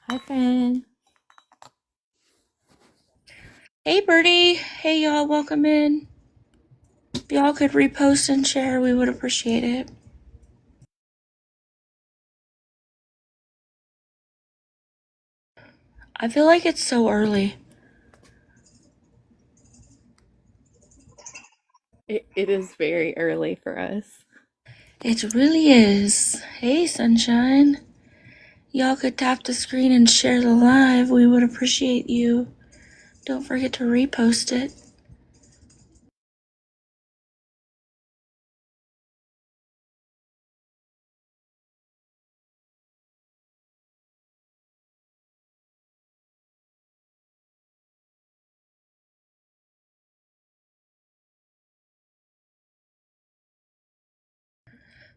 Hi, Fan. Hey, Birdie. Hey, y'all. Welcome in. If y'all could repost and share, we would appreciate it. I feel like it's so early. It is very early for us. It really is. Hey, Sunshine. Y'all could tap the screen and share the live. We would appreciate you. Don't forget to repost it.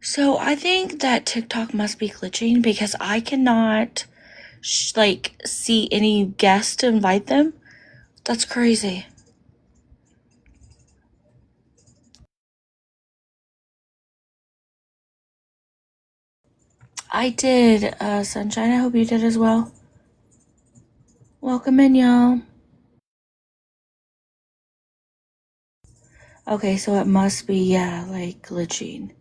So I think that TikTok must be glitching because I cannot see any guests to invite them. That's crazy. I did, Sunshine. I hope you did as well. Welcome in, y'all. Okay, so it must be, yeah, like glitching.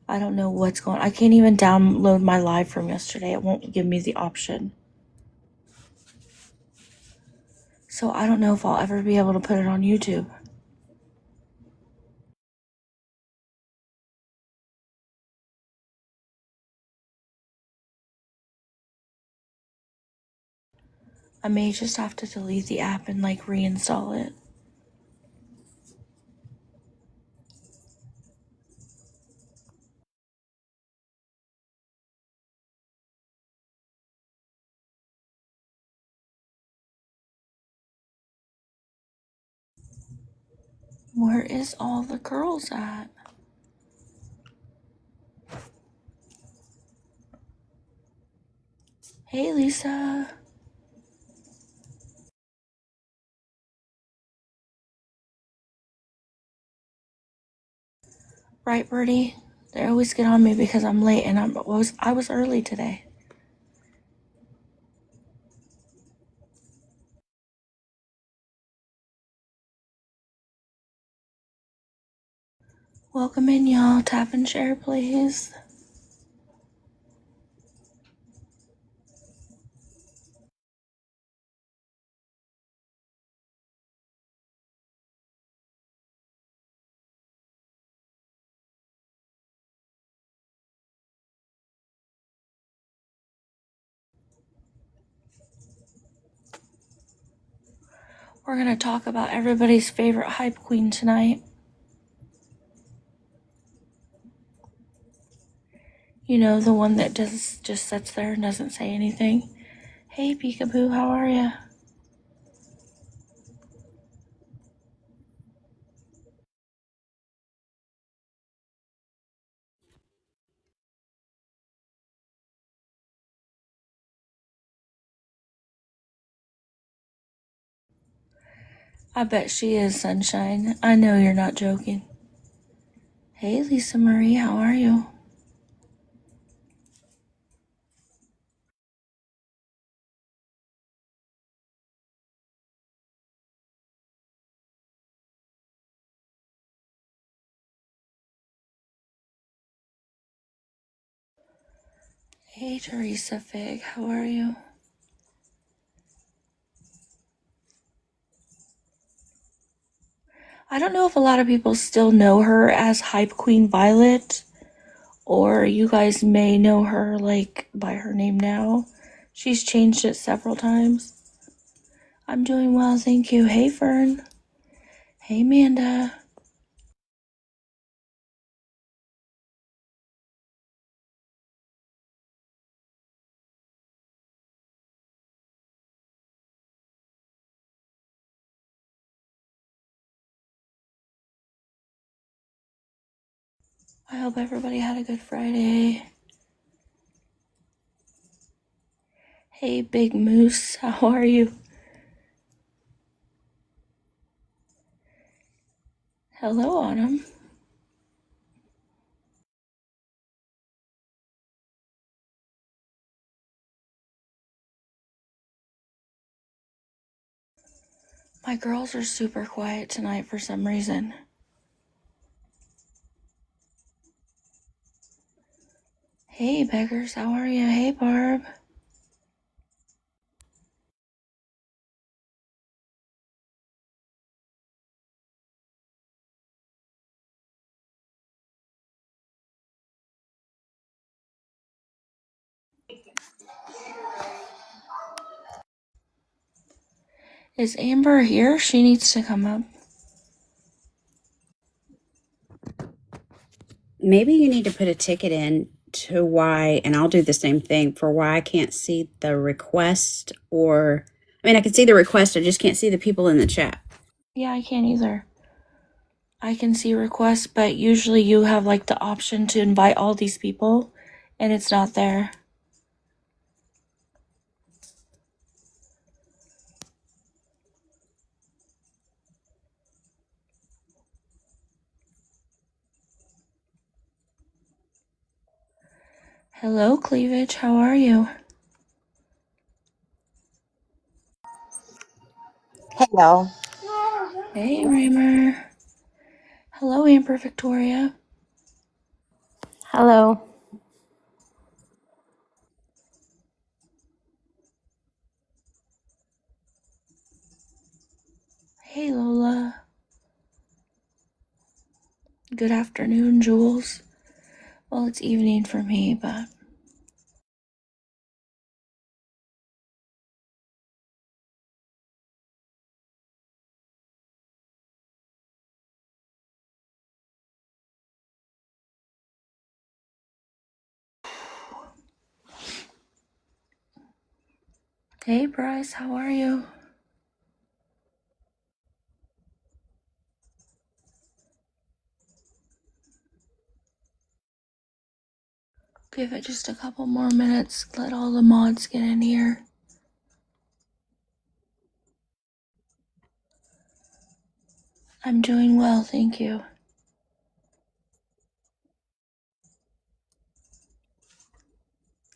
I don't know what's going on. I can't even download my live from yesterday. It won't give me the option. So I don't know if I'll ever be able to put it on YouTube. I may just have to delete the app and like reinstall it. Where is all the girls at? Hey, Lisa. Right, Birdie? They always get on me because I'm late and I was early today. Welcome in, y'all. Tap and share, please. We're gonna talk about everybody's favorite hype queen tonight. You know, the one that just sits there and doesn't say anything. Hey, Peekaboo, how are ya? I bet she is, Sunshine. I know you're not joking. Hey, Lisa Marie, how are you? Hey, Teresa Fig, how are you? I don't know if a lot of people still know her as Hype Queen Violet, or you guys may know her like by her name now. She's changed it several times. I'm doing well, thank you. Hey, Fern. Hey, Amanda. I hope everybody had a good Friday. Hey, Big Moose, how are you? Hello, Autumn. My girls are super quiet tonight for some reason. Hey, beggars, how are you? Hey, Barb. Is Amber here? She needs to come up. Maybe you need to put a ticket in to why, and I'll do the same thing for why I can't see the request, or I mean, I can see the request, I just can't see the people in the chat. Yeah, I can't either. I can see requests, but usually you have like the option to invite all these people, and it's not there. Hello, Cleavage. How are you? Hello. Hey, Raymer. Hello, Amber Victoria. Hello. Hey, Lola. Good afternoon, Jules. Well, it's evening for me, but... Hey, Bryce. How are you? Give it just a couple more minutes. Let all the mods get in here. I'm doing well, thank you.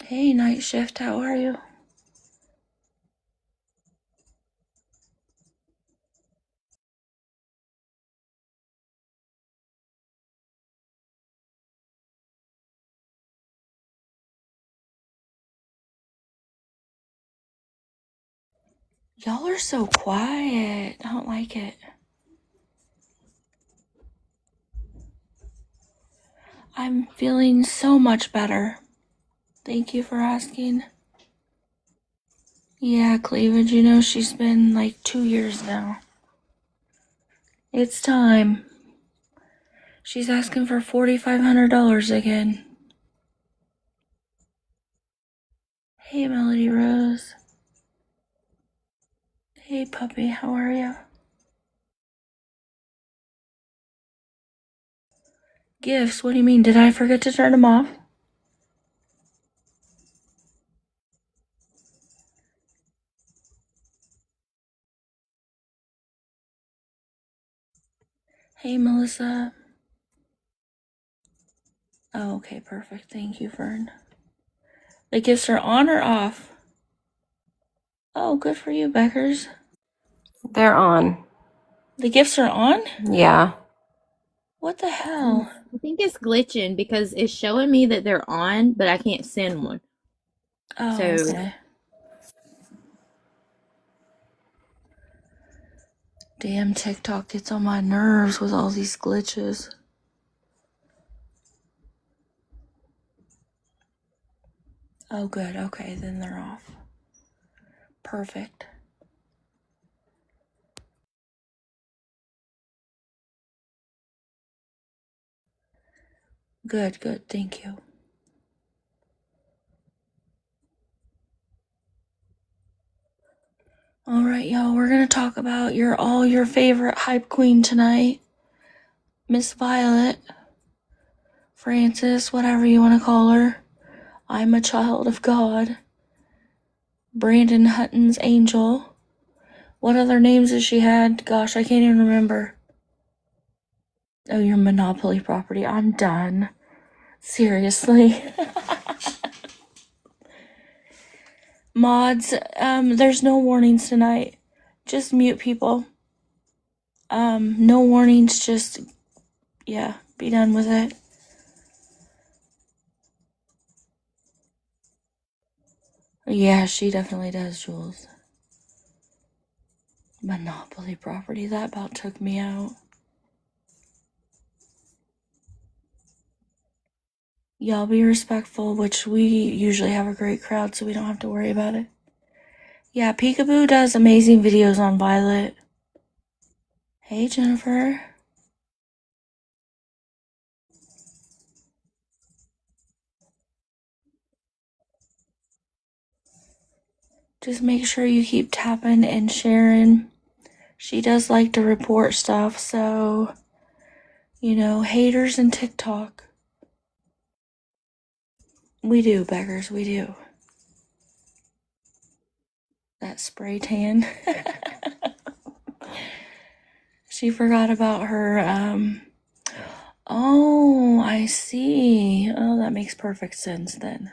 Hey, Night Shift. How are you? Y'all are so quiet. I don't like it. I'm feeling so much better. Thank you for asking. Yeah, Cleavage, you know she's been like 2 years now. It's time. She's asking for $4,500 again. Hey, Melody Rose. Hey, puppy, how are you? Gifts? What do you mean? Did I forget to turn them off? Hey, Melissa. Oh, okay, perfect. Thank you, Fern. The gifts are on or off? Oh, good for you, Beckers. They're on. The gifts are on? Yeah. What the hell? I think it's glitching because it's showing me that they're on, but I can't send one. Oh, So okay. Damn, TikTok gets on my nerves with all these glitches. Oh, good. Okay, then they're off. Perfect. Good, good. Thank you. All right, y'all. We're gonna talk about your favorite hype queen tonight, Miss Violet, Frances, whatever you want to call her. I'm a child of God. Brandon Hutton's angel. What other names has she had? Gosh, I can't even remember. Oh, your Monopoly property. I'm done. Seriously. Mods, there's no warnings tonight. Just mute people. No warnings, just, yeah, be done with it. Yeah, she definitely does, Jules. Monopoly property, that about took me out. Y'all be respectful, which we usually have a great crowd, so we don't have to worry about it. Yeah, Peekaboo does amazing videos on Violet. Hey, Jennifer. Just make sure you keep tapping and sharing. She does like to report stuff, so, haters and TikTok. We do, beggars, we do. That spray tan. She forgot about her, Oh, I see. Oh, that makes perfect sense then.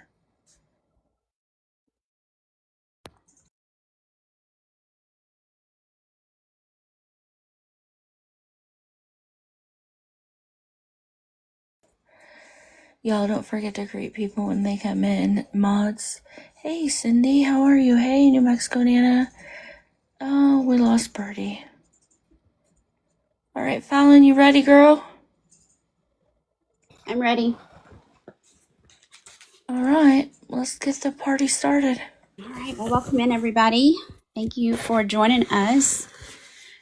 Y'all don't forget to greet people when they come in. Mods. Hey, Cindy, how are you? Hey, New Mexico Nana. Oh, we lost Birdie. All right, Fallon, you ready, girl? I'm ready. All right, let's get the party started. All right. Well, welcome in, everybody. Thank you for joining us.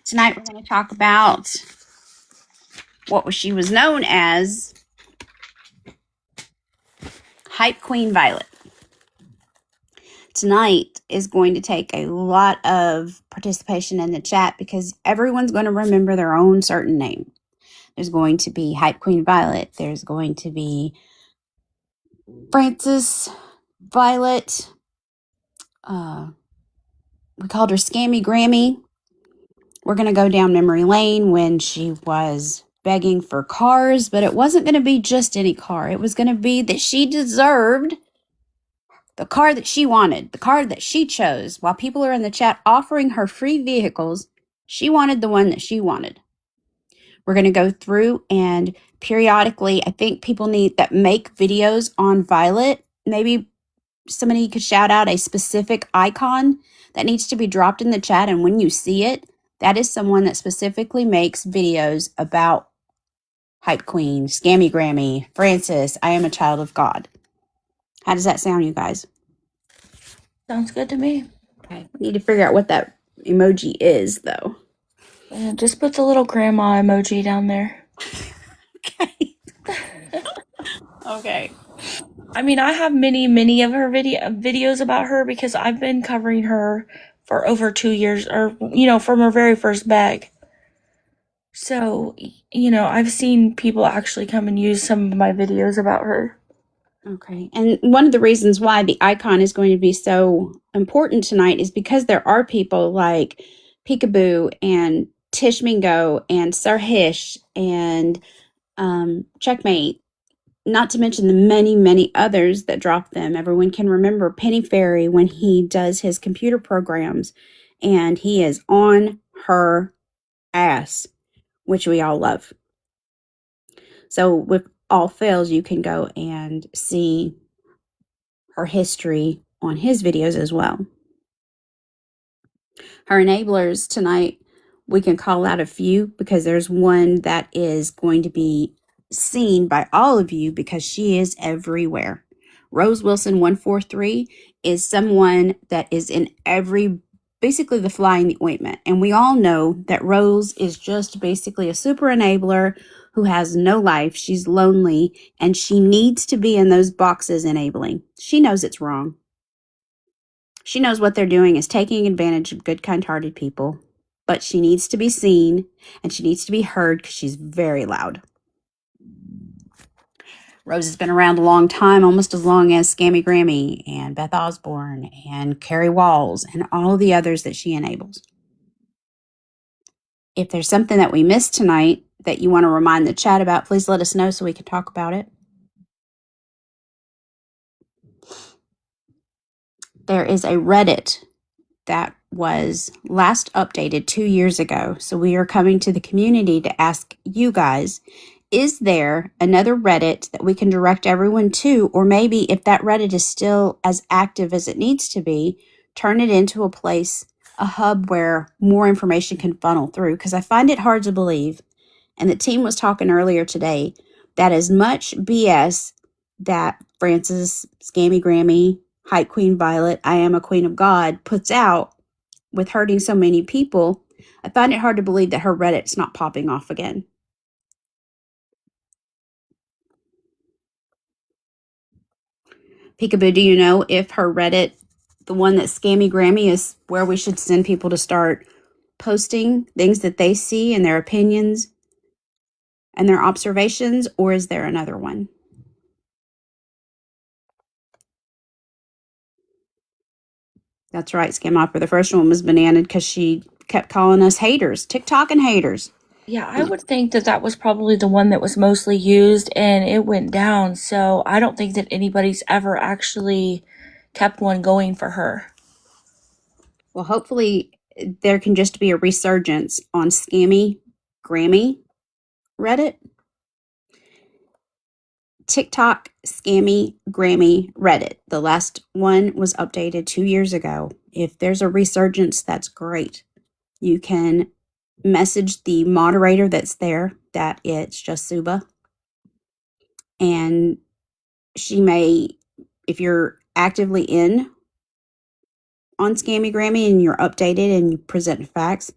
Tonight, we're going to talk about what she was known as Hype Queen Violet. Tonight is going to take a lot of participation in the chat because everyone's going to remember their own certain name. There's going to be Hype Queen Violet. There's going to be Frances Violet. We called her Scammy Grammy. We're going to go down memory lane when she was begging for cars, but it wasn't going to be just any car. It was going to be that she deserved the car that she wanted, the car that she chose. While people are in the chat offering her free vehicles, she wanted the one that she wanted. We're going to go through and periodically, I think people that make videos on Violet, maybe somebody could shout out a specific icon that needs to be dropped in the chat. And when you see it, that is someone that specifically makes videos about Hype Queen, Scammy Grammy, Frances, I Am a Child of God. How does that sound, you guys? Sounds good to me. Okay. We need to figure out what that emoji is, though. Just put the little grandma emoji down there. Okay. Okay. I mean, I have many of her videos about her because I've been covering her for over 2 years, or from her very first bag. So, I've seen people actually come and use some of my videos about her. Okay. And one of the reasons why the icon is going to be so important tonight is because there are people like Peekaboo and Tish Mingo and Sarhish and Checkmate, not to mention the many others that drop them. Everyone can remember Penny Fairy when he does his computer programs and he is on her ass, which we all love. So with all fails, you can go and see her history on his videos as well. Her enablers tonight, we can call out a few because there's one that is going to be seen by all of you because she is everywhere. Rose Wilson 143 is someone that is in basically the fly in the ointment. And we all know that Rose is just basically a super enabler who has no life. She's lonely and she needs to be in those boxes enabling. She knows it's wrong. She knows what they're doing is taking advantage of good, kind-hearted people, but she needs to be seen and she needs to be heard because she's very loud. Rose has been around a long time, almost as long as Scammy Grammy and Beth Osborne and Carrie Walls and all the others that she enables. If there's something that we missed tonight that you want to remind the chat about, please let us know so we can talk about it. There is a Reddit that was last updated 2 years ago. So we are coming to the community to ask you guys, is there another Reddit that we can direct everyone to? Or maybe if that Reddit is still as active as it needs to be, turn it into a place, a hub where more information can funnel through. Because I find it hard to believe, and the team was talking earlier today, that as much BS that Francis, Scammy Grammy, Hype Queen Violet, I Am a Queen of God puts out with hurting so many people, I find it hard to believe that her Reddit's not popping off again. Peekaboo, do you know if her Reddit, the one that Scammy Grammy, is where we should send people to start posting things that they see and their opinions and their observations, or is there another one? That's right, Scam Opera. The first one was bananas because she kept calling us haters, TikTok and haters. Yeah, I would think that that was probably the one that was mostly used and it went down. So I don't think that anybody's ever actually kept one going for her. Well, hopefully there can just be a resurgence on Scammy Grammy Reddit. TikTok, Scammy, Grammy, Reddit. The last one was updated 2 years ago. If there's a resurgence, that's great. You can message the moderator that's there, that it's just Suba. And she may, if you're actively in on Scammy Grammy and you're updated and you present facts,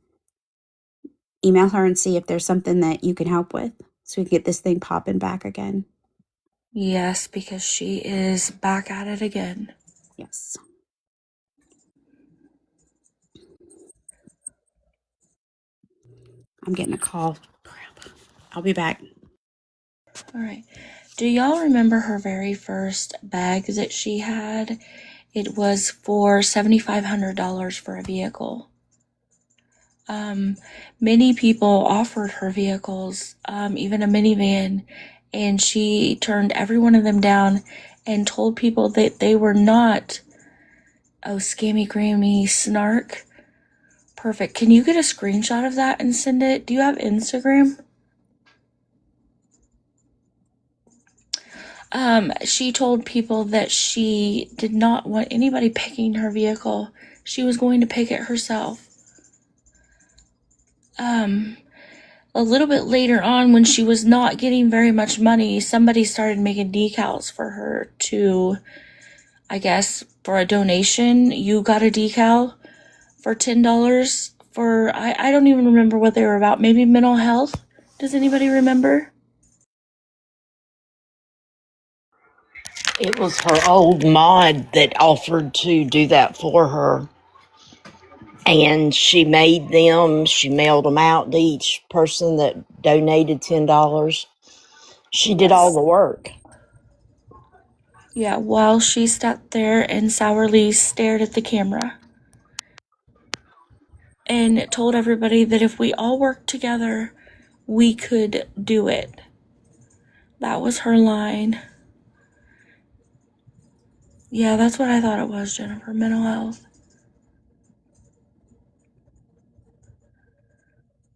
email her and see if there's something that you can help with so we can get this thing popping back again. Yes, because she is back at it again. Yes. I'm getting a call. Crap. I'll be back. All right. Do y'all remember her very first bag that she had? It was for $7,500 for a vehicle. Many people offered her vehicles, even a minivan, and she turned every one of them down and told people that they were not, oh, scammy Grammy snark. Perfect. Can you get a screenshot of that and send it? Do you have Instagram? She told people that she did not want anybody picking her vehicle. She was going to pick it herself. A little bit later on, when she was not getting very much money, somebody started making decals for her to, I guess, for a donation. You got a decal for $10 for, I don't even remember what they were about. Maybe mental health? Does anybody remember? It was her old mod that offered to do that for her. And she made them, she mailed them out to each person that donated $10. She did all Yes. the work. Yeah, while she sat there and sourly stared at the camera and told everybody that if we all worked together, we could do it. That was her line. Yeah, that's what I thought it was, Jennifer. Mental health.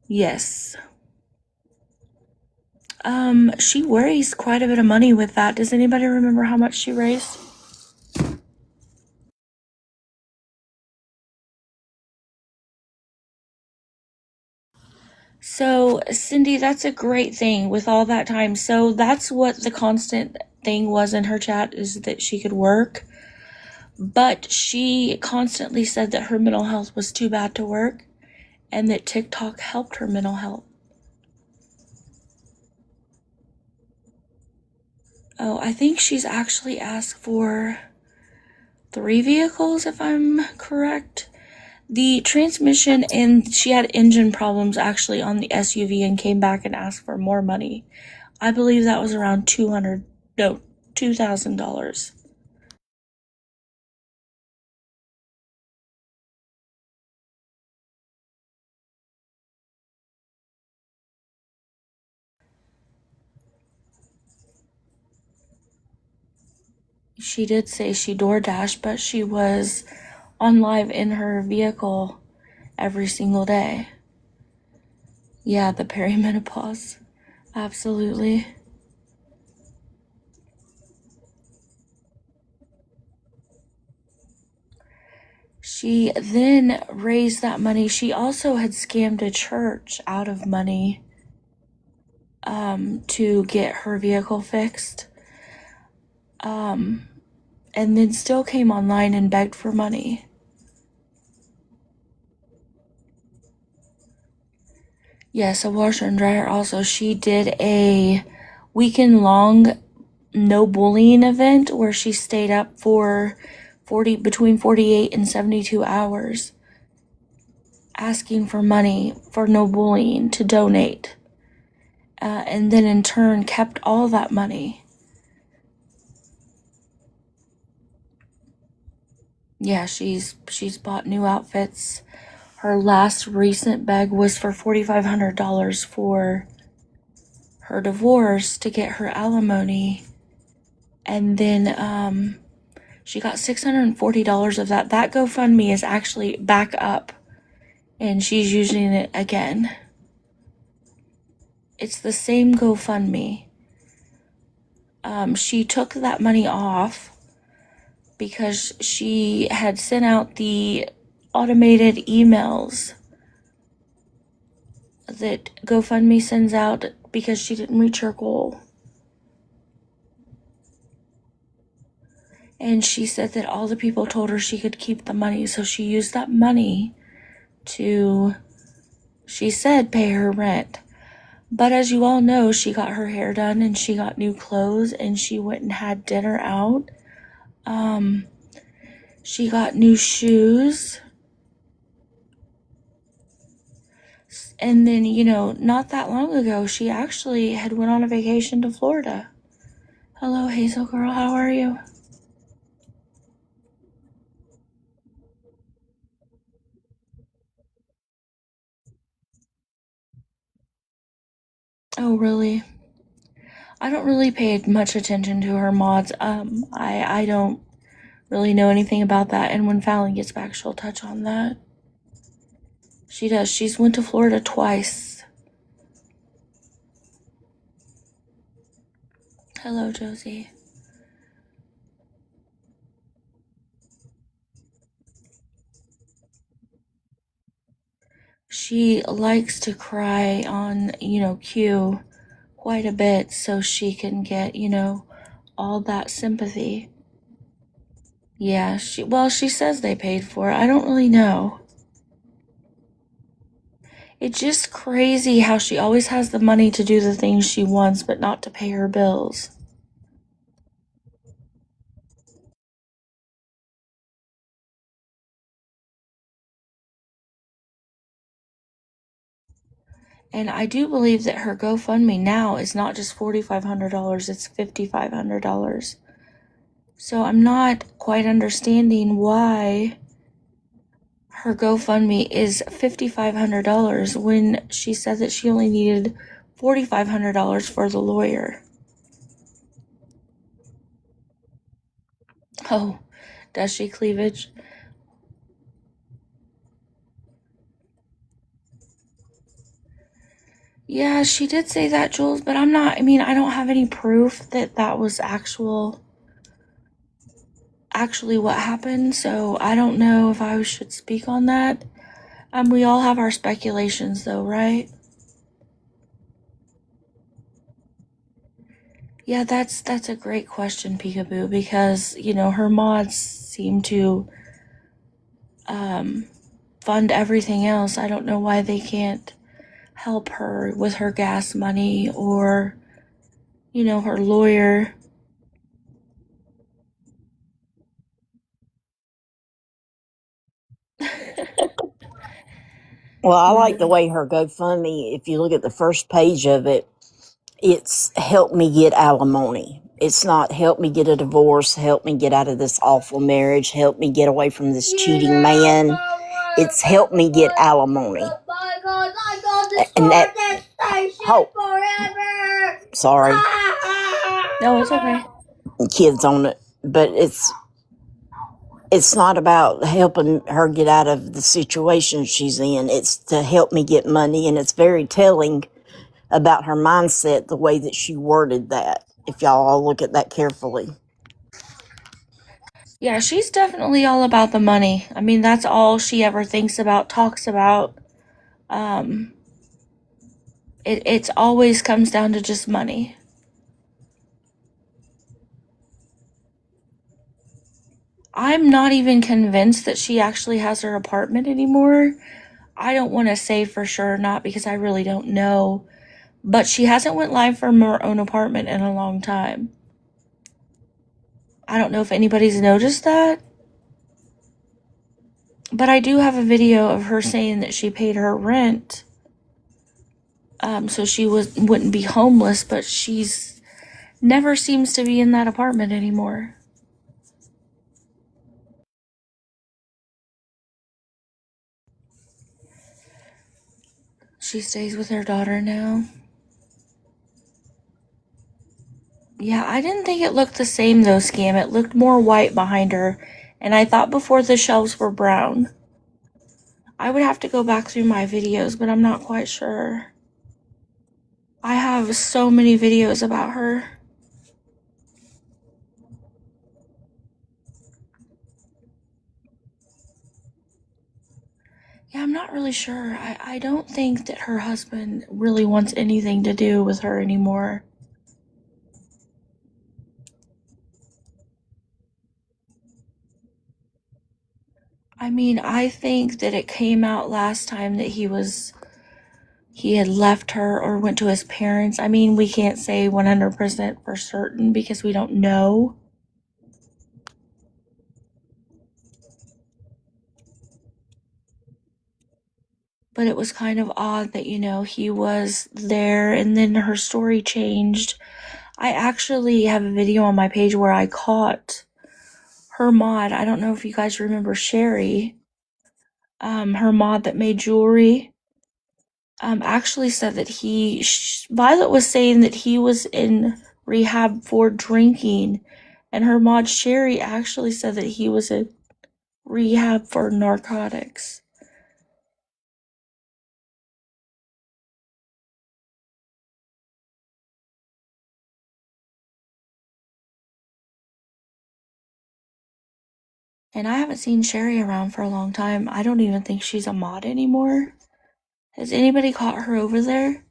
Yes. She raised quite a bit of money with that. Does anybody remember how much she raised? So, Cindy, that's a great thing with all that time. So, that's what the constant thing was in her chat, is that she could work. But she constantly said that her mental health was too bad to work and that TikTok helped her mental health. Oh, I think she's actually asked for 3 vehicles, if I'm correct. The transmission, and she had engine problems actually on the SUV and came back and asked for more money. I believe that was around $2,000. She did say she DoorDash, but she was on live in her vehicle every single day. Yeah, the perimenopause. Absolutely. She then raised that money. She also had scammed a church out of money to get her vehicle fixed. And then still came online and begged for money. Yes, a washer and dryer also. She did a weekend-long no bullying event where she stayed up for between 48 and 72 hours asking for money for no bullying to donate. And then in turn kept all that money. Yeah, she's bought new outfits. Her last recent beg was for $4,500 for her divorce to get her alimony. And then she got $640 of that. That GoFundMe is actually back up, and she's using it again. It's the same GoFundMe. She took that money off because she had sent out the automated emails that GoFundMe sends out because she didn't reach her goal. And she said that all the people told her she could keep the money, so she used that money to, she said, pay her rent. But as you all know, she got her hair done and she got new clothes and she went and had dinner out. She got new shoes. And then, not that long ago, she actually had went on a vacation to Florida. Hello, Hazel girl, how are you? Oh, really? I don't really pay much attention to her mods. I don't really know anything about that, and when Fallon gets back, she'll touch on that. She does. She's went to Florida twice. Hello, Josie. She likes to cry on, cue quite a bit so she can get, all that sympathy. Yeah, she says they paid for it. I don't really know. It's just crazy how she always has the money to do the things she wants, but not to pay her bills. And I do believe that her GoFundMe now is not just $4,500, it's $5,500. So I'm not quite understanding why her GoFundMe is $5,500 when she said that she only needed $4,500 for the lawyer. Oh, does she, cleavage? Yeah, she did say that, Jules, but I don't have any proof that that was actually what happened, so I don't know if I should speak on that. We all have our speculations though, right? Yeah, that's a great question, Peekaboo, because, her mods seem to fund everything else. I don't know why they can't help her with her gas money or, her lawyer. Well, I like the way her GoFundMe, if you look at the first page of it, it's help me get alimony. It's not help me get a divorce, help me get out of this awful marriage, help me get away from this cheating man. It's help me get alimony. And that hope. Sorry. No, it's okay. Kids on it, but it's not about helping her get out of the situation she's in. It's to help me get money. And it's very telling about her mindset, the way that she worded that, if y'all all look at that carefully. Yeah, she's definitely all about the money. I mean, that's all she ever thinks about, talks about. Um, it's always comes down to just money. I'm not even convinced that she actually has her apartment anymore. I don't want to say for sure, not because I really don't know, but she hasn't went live from her own apartment in a long time. I don't know if anybody's noticed that, but I do have a video of her saying that she paid her rent, so she wouldn't be homeless, but she's never seems to be in that apartment anymore. She stays with her daughter now. Yeah, I didn't think it looked the same though, Scam. It looked more white behind her, and I thought before the shelves were brown. I would have to go back through my videos, but I'm not quite sure. I have so many videos about her. Yeah, I'm not really sure. I don't think that her husband really wants anything to do with her anymore. I mean, I think that it came out last time that he had left her or went to his parents. I mean, we can't say 100% for certain because we don't know. But it was kind of odd that, he was there and then her story changed. I actually have a video on my page where I caught her mod. I don't know if you guys remember Sherry, her mod that made jewelry. Actually said that Violet was saying that he was in rehab for drinking, and her mod Sherry actually said that he was in rehab for narcotics. And I haven't seen Sherry around for a long time. I don't even think she's a mod anymore. Has anybody caught her over there?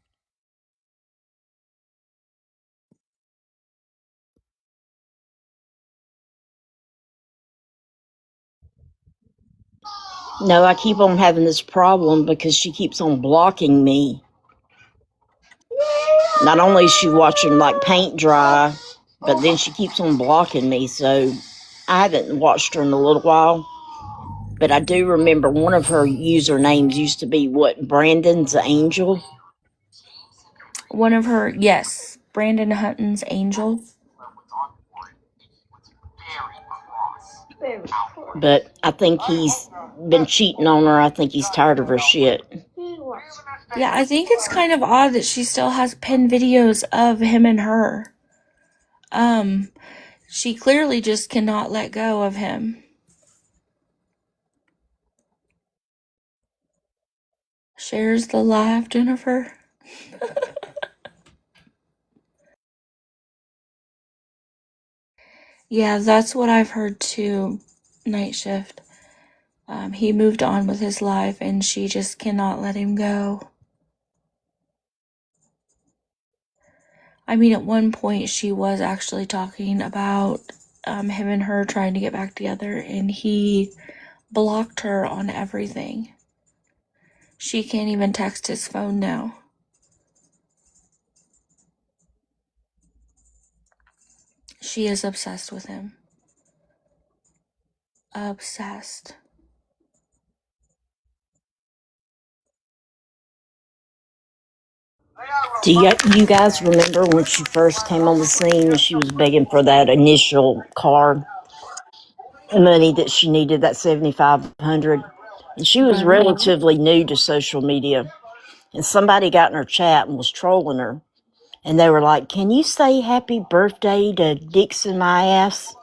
No, I keep on having this problem because she keeps on blocking me. Not only is she watching like paint dry, but then she keeps on blocking me. So I haven't watched her in a little while. But I do remember one of her usernames used to be what? Brandon's Angel? One of her, yes, Brandon Hutton's Angel. But I think he's been cheating on her. I think he's tired of her shit. Yeah, I think it's kind of odd that she still has pinned videos of him and her. She clearly just cannot let go of him. Shares the live, Jennifer. Yeah, that's what I've heard too. Night shift. He moved on with his life and she just cannot let him go. I mean, at one point she was actually talking about him and her trying to get back together, and he blocked her on everything. She can't even text his phone now. She is obsessed with him. Obsessed. Do you guys remember when she first came on the scene and she was begging for that initial car money that she needed, that 7,500? And she was Right. relatively new to social media. And somebody got in her chat and was trolling her. And they were like, "Can you say happy birthday to Dixon my ass?"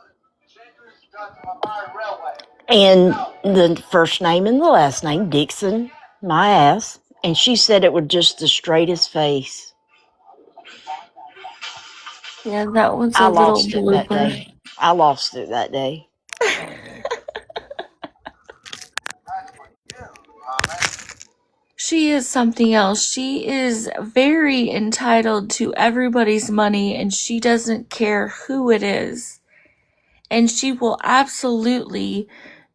And the first name and the last name, Dixon, my ass. And she said it with just the straightest face. Yeah, that was I a little lost it that blooper. day. I lost it that day. She is something else. She is very entitled to everybody's money and she doesn't care who it is. And she will absolutely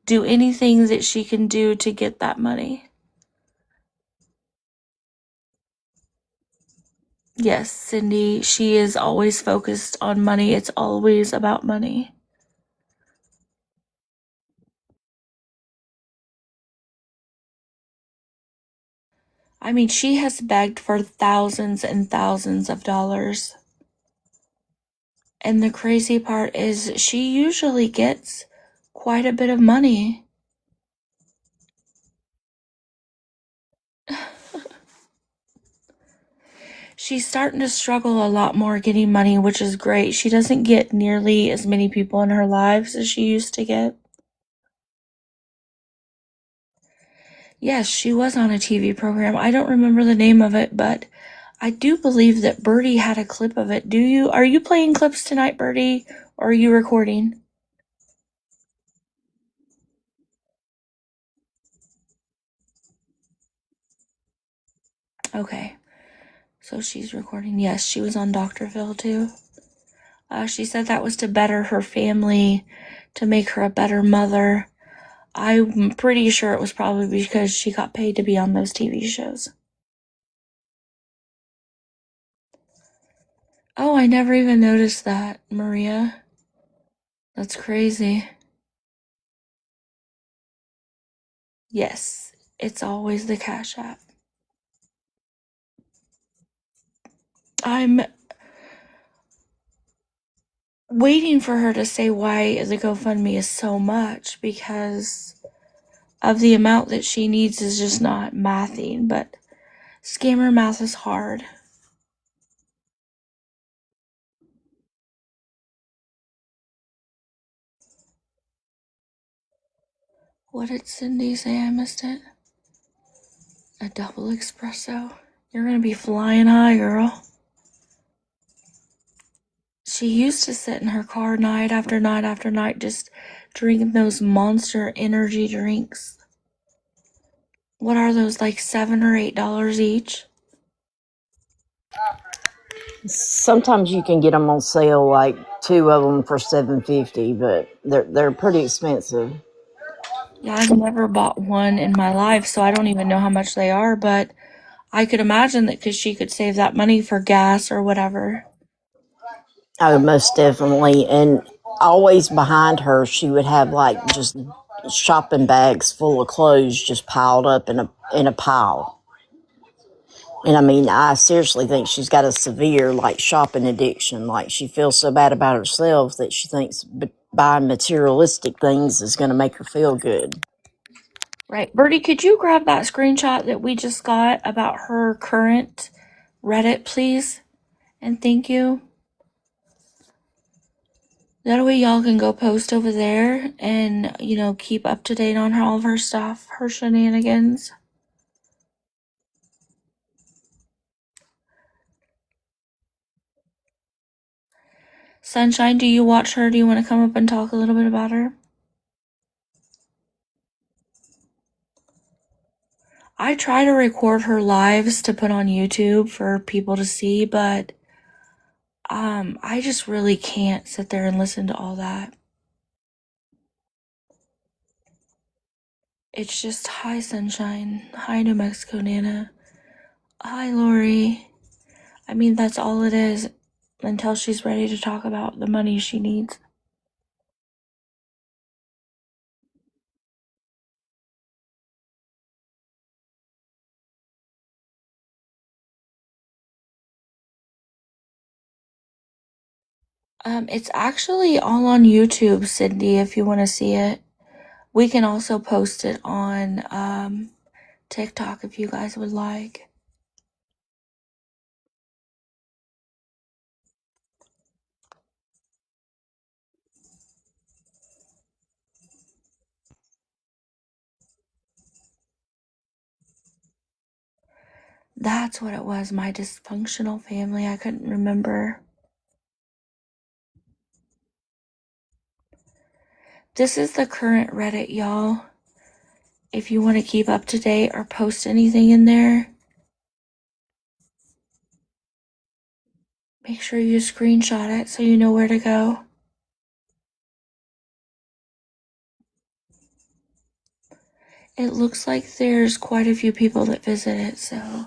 do anything that she can do to get that money. Yes, Cindy, she is always focused on money. It's always about money. I mean, she has begged for thousands and thousands of dollars. And the crazy part is she usually gets quite a bit of money. She's starting to struggle a lot more getting money, which is great. She doesn't get nearly as many people in her lives as she used to get. Yes, she was on a TV program. I don't remember the name of it, but I do believe that Birdie had a clip of it. Are you playing clips tonight, Birdie? Or are you recording? Okay. So she's recording. Yes, she was on Dr. Phil too. She said that was to better her family, to make her a better mother. I'm pretty sure it was probably because she got paid to be on those TV shows. Oh, I never even noticed that, Maria. That's crazy. Yes, it's always the Cash App. I'm waiting for her to say why the GoFundMe is so much because of the amount that she needs is just not mathing, but scammer math is hard. What did Cindy say? I missed it. A double espresso. You're gonna be flying high, girl. She used to sit in her car night after night after night just drinking those monster energy drinks. What are those, like $7 or $8 each? Sometimes you can get them on sale, like two of them for $7.50, but they're pretty expensive. Yeah, I've never bought one in my life, so I don't even know how much they are, but I could imagine that because she could save that money for gas or whatever. Oh, most definitely. And always behind her, she would have like just shopping bags full of clothes just piled up in a pile. And I mean, I seriously think she's got a severe like shopping addiction. Like she feels so bad about herself that she thinks buying materialistic things is going to make her feel good. Right. Bertie, could you grab that screenshot that we just got about her current Reddit, please? And thank you. That way y'all can go post over there and, keep up to date on all of her stuff, her shenanigans. Sunshine, do you watch her? Do you want to come up and talk a little bit about her? I try to record her lives to put on YouTube for people to see, but I just really can't sit there and listen to all that. It's just hi Sunshine, hi New Mexico Nana, hi Lori. I mean, that's all it is until she's ready to talk about the money she needs. It's actually all on YouTube, Cindy, if you want to see it. We can also post it on TikTok if you guys would like. That's what it was, my dysfunctional family. I couldn't remember. This is the current Reddit, y'all. If you want to keep up to date or post anything in there, make sure you screenshot it so you know where to go. It looks like there's quite a few people that visit it, so.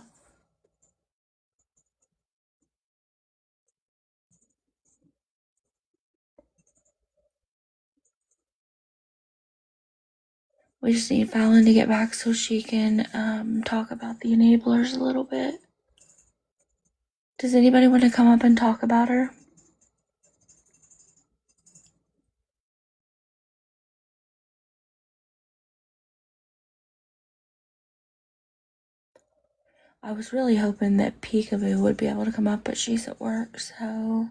We just need Fallon to get back so she can talk about the enablers a little bit. Does anybody want to come up and talk about her? I was really hoping that Peekaboo would be able to come up, but she's at work, so.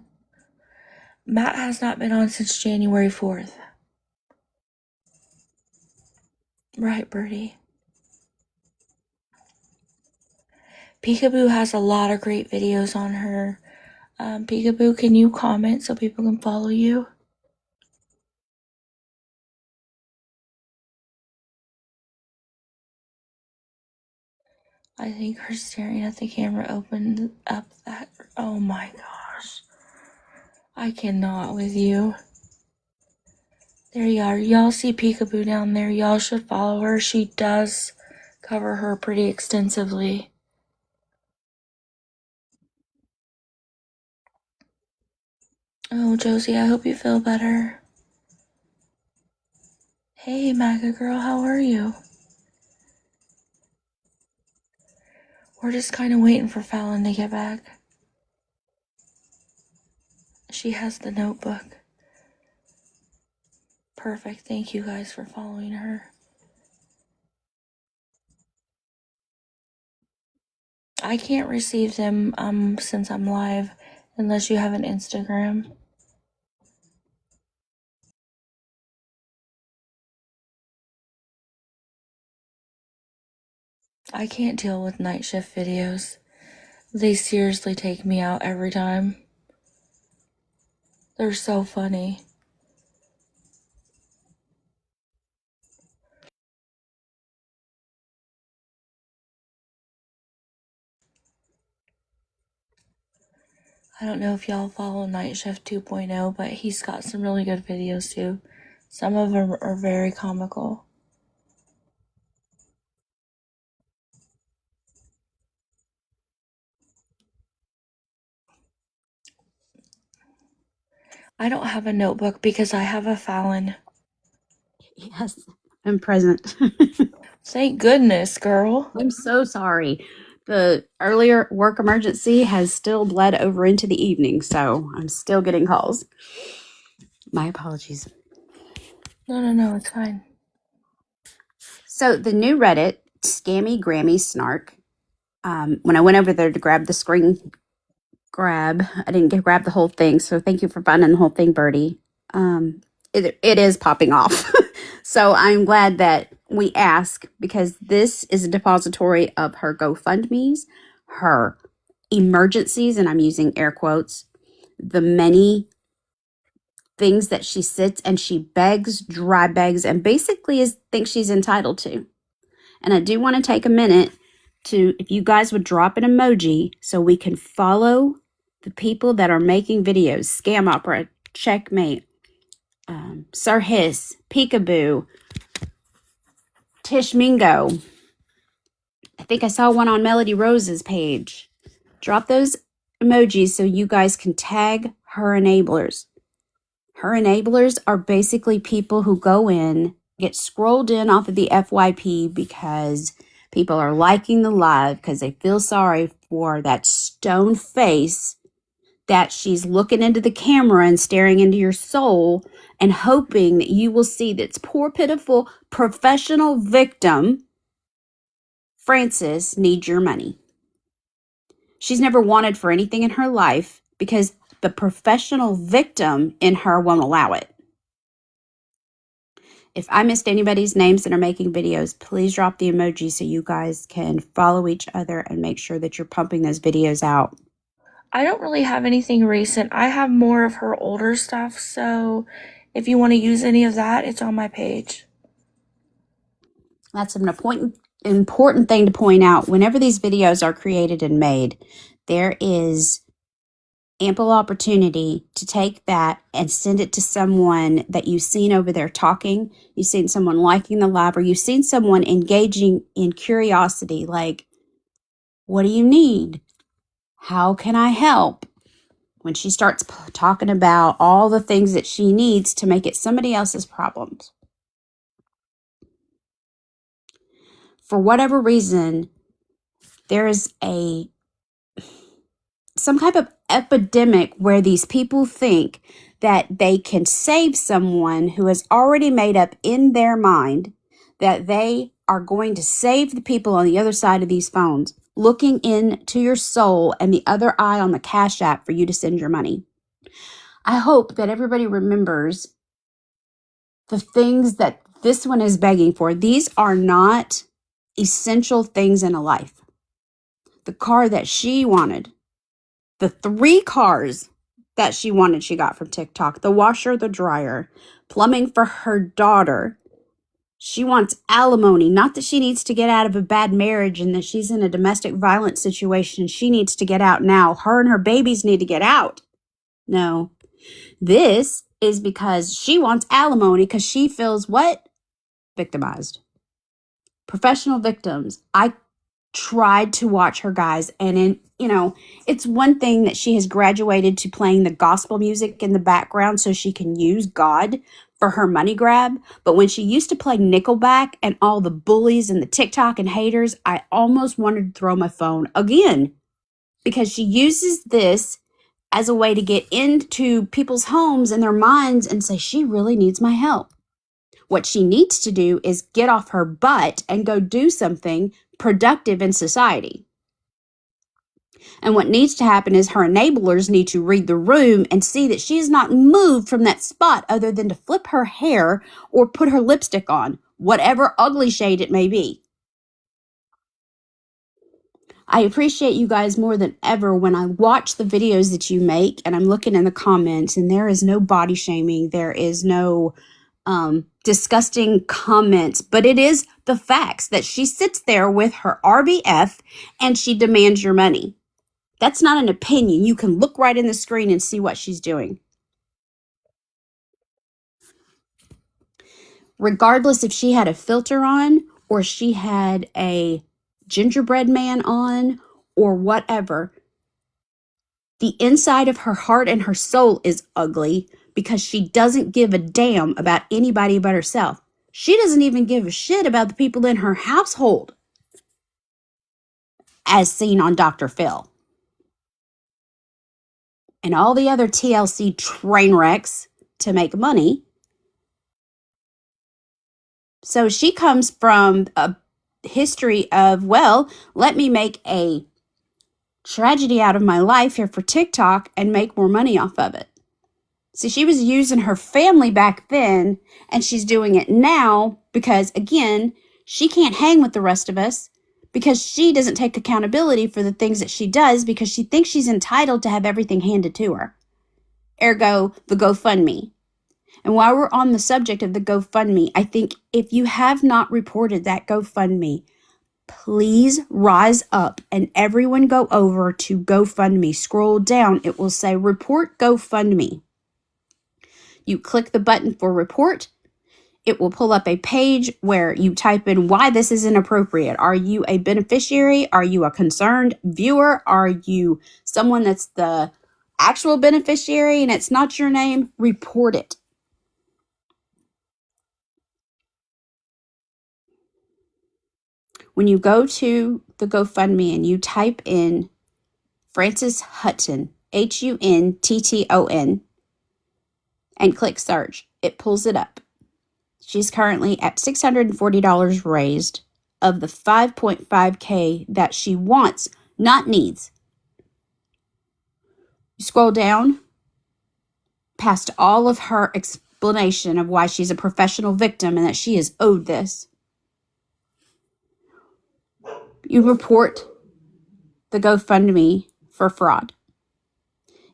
Matt has not been on since January 4th. Right, Birdie? Peekaboo has a lot of great videos on her. Peekaboo, can you comment so people can follow you? I think her staring at the camera opened up that. Oh my gosh. I cannot with you. There you are. Y'all see Peekaboo down there. Y'all should follow her. She does cover her pretty extensively. Oh, Josie, I hope you feel better. Hey, MAGA girl, how are you? We're just kind of waiting for Fallon to get back. She has the notebook. Perfect. Thank you guys for following her. I can't receive them since I'm live unless you have an Instagram. I can't deal with night shift videos. They seriously take me out every time. They're so funny. I don't know if y'all follow Night Shift 2.0, but he's got some really good videos too. Some of them are very comical. I don't have a notebook because I have a Fallon. Yes, I'm present. Thank goodness, girl. I'm so sorry. The earlier work emergency has still bled over into the evening, so I'm still getting calls. My apologies. No, it's fine. So the new Reddit, Scammy Grammy Snark, when I went over there to grab the screen grab, I didn't grab the whole thing, so thank you for finding the whole thing, Birdie. It is popping off. So I'm glad that we ask because this is a depository of her GoFundMe's, her emergencies, and I'm using air quotes, the many things that she sits and she begs, dry begs, and basically thinks she's entitled to. And I do want to take a minute to, if you guys would drop an emoji so we can follow the people that are making videos. Scam Opera, Checkmate, Sir Hiss, Peekaboo, Tish Mingo. I think I saw one on Melody Rose's page. Drop those emojis so you guys can tag her enablers. Her enablers are basically people who go in, get scrolled in off of the FYP because people are liking the live because they feel sorry for that stone face that she's looking into the camera and staring into your soul and hoping that you will see this poor, pitiful, professional victim, Frances, needs your money. She's never wanted for anything in her life because the professional victim in her won't allow it. If I missed anybody's names that are making videos, please drop the emoji so you guys can follow each other and make sure that you're pumping those videos out. I don't really have anything recent. I have more of her older stuff, so if you want to use any of that, it's on my page. That's an important thing to point out. Whenever these videos are created and made, there is ample opportunity to take that and send it to someone that you've seen over there talking. You've seen someone liking the live, or you've seen someone engaging in curiosity, like, what do you need? How can I help? When she starts talking about all the things that she needs to make it somebody else's problems. For whatever reason, there is some type of epidemic where these people think that they can save someone who has already made up in their mind that they are going to save the people on the other side of these phones, looking into your soul and the other eye on the Cash App for you to send your money. I hope that everybody remembers the things that this one is begging for. These are not essential things in a life. The car that she wanted, the 3 cars that she wanted, she got from TikTok, the washer, the dryer, plumbing for her daughter. She wants alimony. Not that she needs to get out of a bad marriage and that she's in a domestic violence situation. She needs to get out now. Her and her babies need to get out. No, this is because she wants alimony because she feels what? Victimized. Professional victims. I tried to watch her, guys, and it's one thing that she has graduated to playing the gospel music in the background so she can use God for her money grab. But when she used to play Nickelback and all the bullies and the TikTok and haters, I almost wanted to throw my phone again, because she uses this as a way to get into people's homes and their minds and say, she really needs my help. What she needs to do is get off her butt and go do something productive in society. And what needs to happen is her enablers need to read the room and see that she is not moved from that spot other than to flip her hair or put her lipstick on, whatever ugly shade it may be. I appreciate you guys more than ever when I watch the videos that you make and I'm looking in the comments and there is no body shaming. There is no disgusting comments, but it is the facts that she sits there with her RBF and she demands your money. That's not an opinion. You can look right in the screen and see what she's doing. Regardless if she had a filter on or she had a gingerbread man on or whatever, the inside of her heart and her soul is ugly because she doesn't give a damn about anybody but herself. She doesn't even give a shit about the people in her household, as seen on Dr. Phil. And all the other TLC train wrecks to make money. So she comes from a history of, well, let me make a tragedy out of my life here for TikTok and make more money off of it. See, she was using her family back then, and she's doing it now because, again, she can't hang with the rest of us because she doesn't take accountability for the things that she does because she thinks she's entitled to have everything handed to her. Ergo, the GoFundMe. And while we're on the subject of the GoFundMe, I think if you have not reported that GoFundMe, please rise up and everyone go over to GoFundMe. Scroll down, it will say report GoFundMe. You click the button for report. It will pull up a page where you type in why this is inappropriate. Are you a beneficiary? Are you a concerned viewer? Are you someone that's the actual beneficiary and it's not your name? Report it. When you go to the GoFundMe and you type in Frances Hutton, Huntton, and click search, it pulls it up. She's currently at $640 raised of the $5.5K that she wants, not needs. You scroll down past all of her explanation of why she's a professional victim and that she is owed this. You report the GoFundMe for fraud.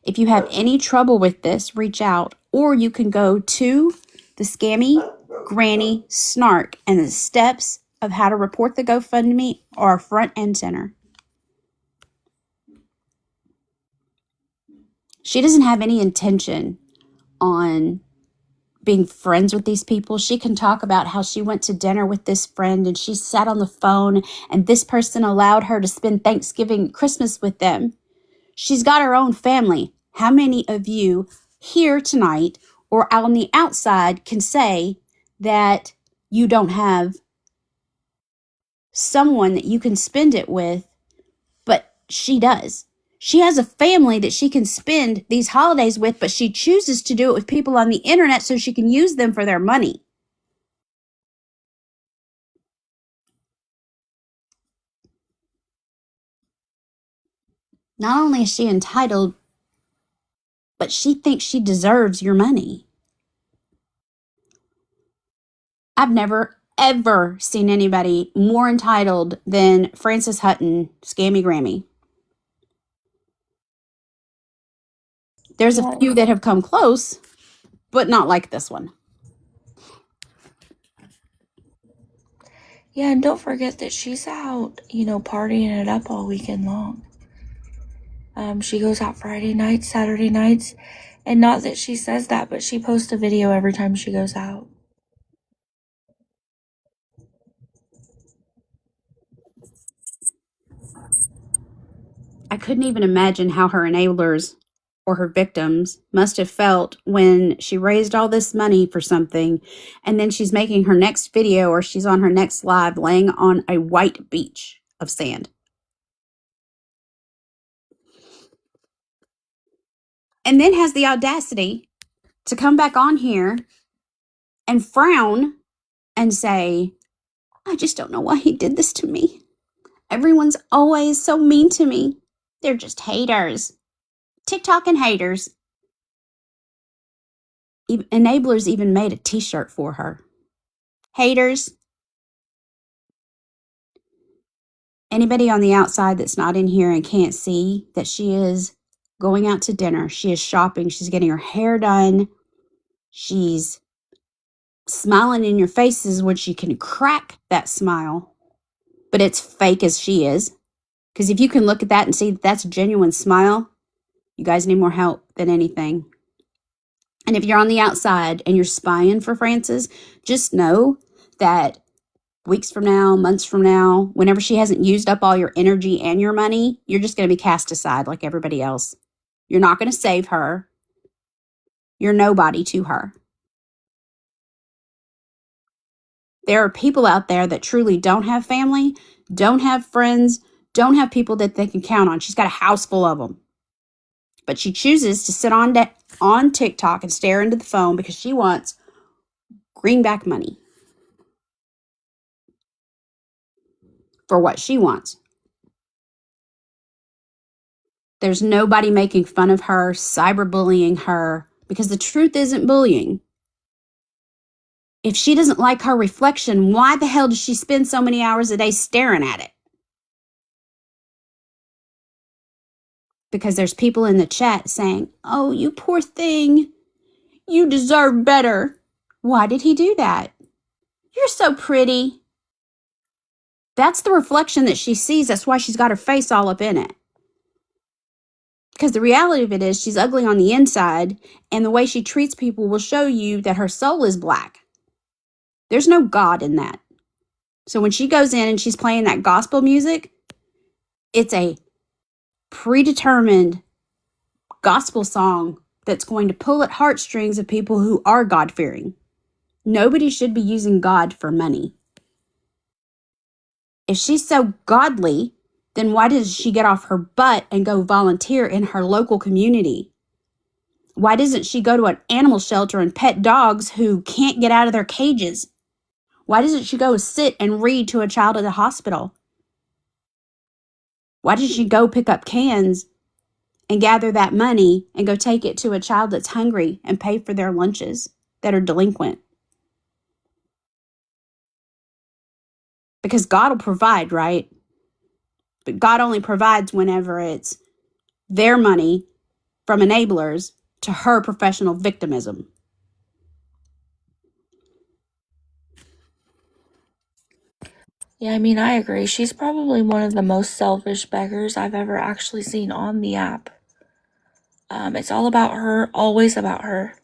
If you have any trouble with this, reach out, or you can go to the Scammy Granny Snark, and the steps of how to report the GoFundMe are front and center. She doesn't have any intention on being friends with these people. She can talk about how she went to dinner with this friend and she sat on the phone and this person allowed her to spend Thanksgiving, Christmas with them. She's got her own family. How many of you here tonight or on the outside can say that you don't have someone that you can spend it with, but she does? She has a family that she can spend these holidays with, but she chooses to do it with people on the internet so she can use them for their money. Not only is she entitled, but she thinks she deserves your money. I've never, ever seen anybody more entitled than Frances Hutton, Scammy Grammy. There's a few that have come close, but not like this one. Yeah, and don't forget that she's out, partying it up all weekend long. She goes out Friday nights, Saturday nights, and not that she says that, but she posts a video every time she goes out. I couldn't even imagine how her enablers or her victims must have felt when she raised all this money for something and then she's making her next video or she's on her next live laying on a white beach of sand. And then has the audacity to come back on here and frown and say, I just don't know why he did this to me. Everyone's always so mean to me. They're just haters. TikTok and haters. Enablers even made a t-shirt for her. Haters. Anybody on the outside that's not in here and can't see that she is going out to dinner. She is shopping. She's getting her hair done. She's smiling in your faces when she can crack that smile. But it's fake as she is. Because if you can look at that and see that that's a genuine smile, you guys need more help than anything. And if you're on the outside and you're spying for Frances, just know that weeks from now, months from now, whenever she hasn't used up all your energy and your money, you're just going to be cast aside like everybody else. You're not going to save her. You're nobody to her. There are people out there that truly don't have family, don't have friends, don't have people that they can count on. She's got a house full of them. But she chooses to sit on TikTok and stare into the phone because she wants greenback money for what she wants. There's nobody making fun of her, cyberbullying her, because the truth isn't bullying. If she doesn't like her reflection, why the hell does she spend so many hours a day staring at it? Because there's people in the chat saying, oh, you poor thing. You deserve better. Why did he do that? You're so pretty. That's the reflection that she sees. That's why she's got her face all up in it. Because the reality of it is she's ugly on the inside, and the way she treats people will show you that her soul is black. There's no God in that. So when she goes in and she's playing that gospel music, it's a predetermined gospel song that's going to pull at heartstrings of people who are God-fearing. Nobody should be using God for money. If she's so godly, then why does she get off her butt and go volunteer in her local community? Why doesn't she go to an animal shelter and pet dogs who can't get out of their cages? Why doesn't she go sit and read to a child at the hospital? Why does she go pick up cans and gather that money and go take it to a child that's hungry and pay for their lunches? that are delinquent. Because God will provide, right? But God only provides whenever it's their money from enablers to her professional victimism. Yeah, I mean, I agree. She's probably one of the most selfish beggars I've ever actually seen on the app. It's all about her, always about her.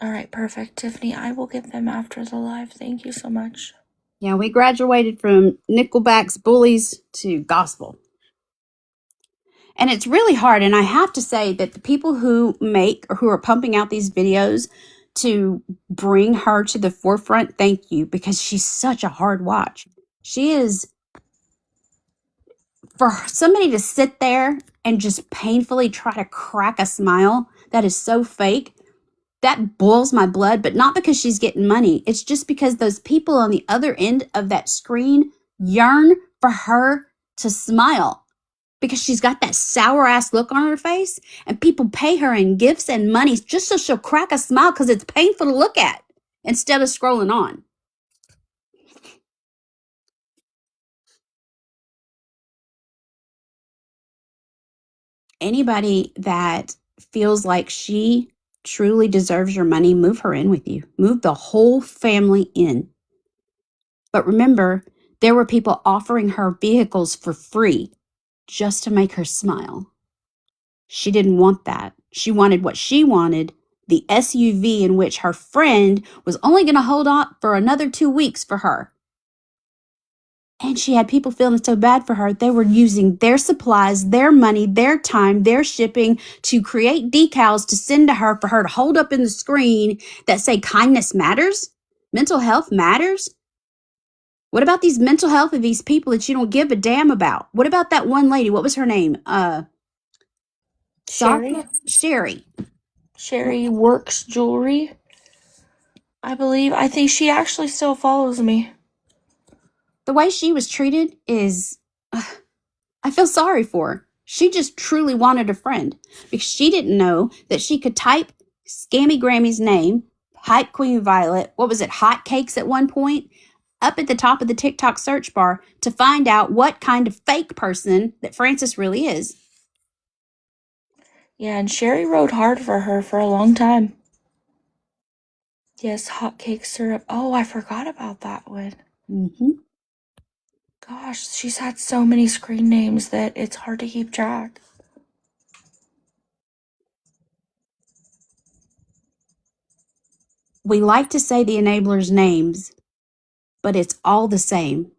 All right, perfect. Tiffany, I will get them after the live. Thank you so much. Yeah, we graduated from Nickelback's Bullies to gospel. And it's really hard. And I have to say that the people who make or who are pumping out these videos to bring her to the forefront, thank you, because she's such a hard watch. She is, for somebody to sit there and just painfully try to crack a smile that is so fake, that boils my blood, but not because she's getting money. It's just because those people on the other end of that screen yearn for her to smile because she's got that sour ass look on her face, and people pay her in gifts and money just so she'll crack a smile because it's painful to look at instead of scrolling on. Anybody that feels like she truly deserves your money, move her in with you. Move the whole family in. But remember, there were people offering her vehicles for free just to make her smile. She didn't want that. She wanted what she wanted, the SUV in which her friend was only going to hold on for another 2 weeks for her. And she had people feeling so bad for her. They were using their supplies, their money, their time, their shipping to create decals to send to her for her to hold up in the screen that say kindness matters, mental health matters. What about these mental health of these people that you don't give a damn about? What about that one lady? What was her name? Sherry? Sherry. Sherry Works Jewelry, I believe. I think she actually still follows me. The way she was treated is, I feel sorry for her. She just truly wanted a friend because she didn't know that she could type Scammy Grammy's name, Hype Queen Violet, what was it, Hot Cakes at one point, up at the top of the TikTok search bar to find out what kind of fake person that Frances really is. Yeah, and Sherry rode hard for her for a long time. Yes, hot cake syrup. Oh, I forgot about that one. Mm-hmm. Gosh, she's had so many screen names that it's hard to keep track. We like to say the enablers' names, but it's all the same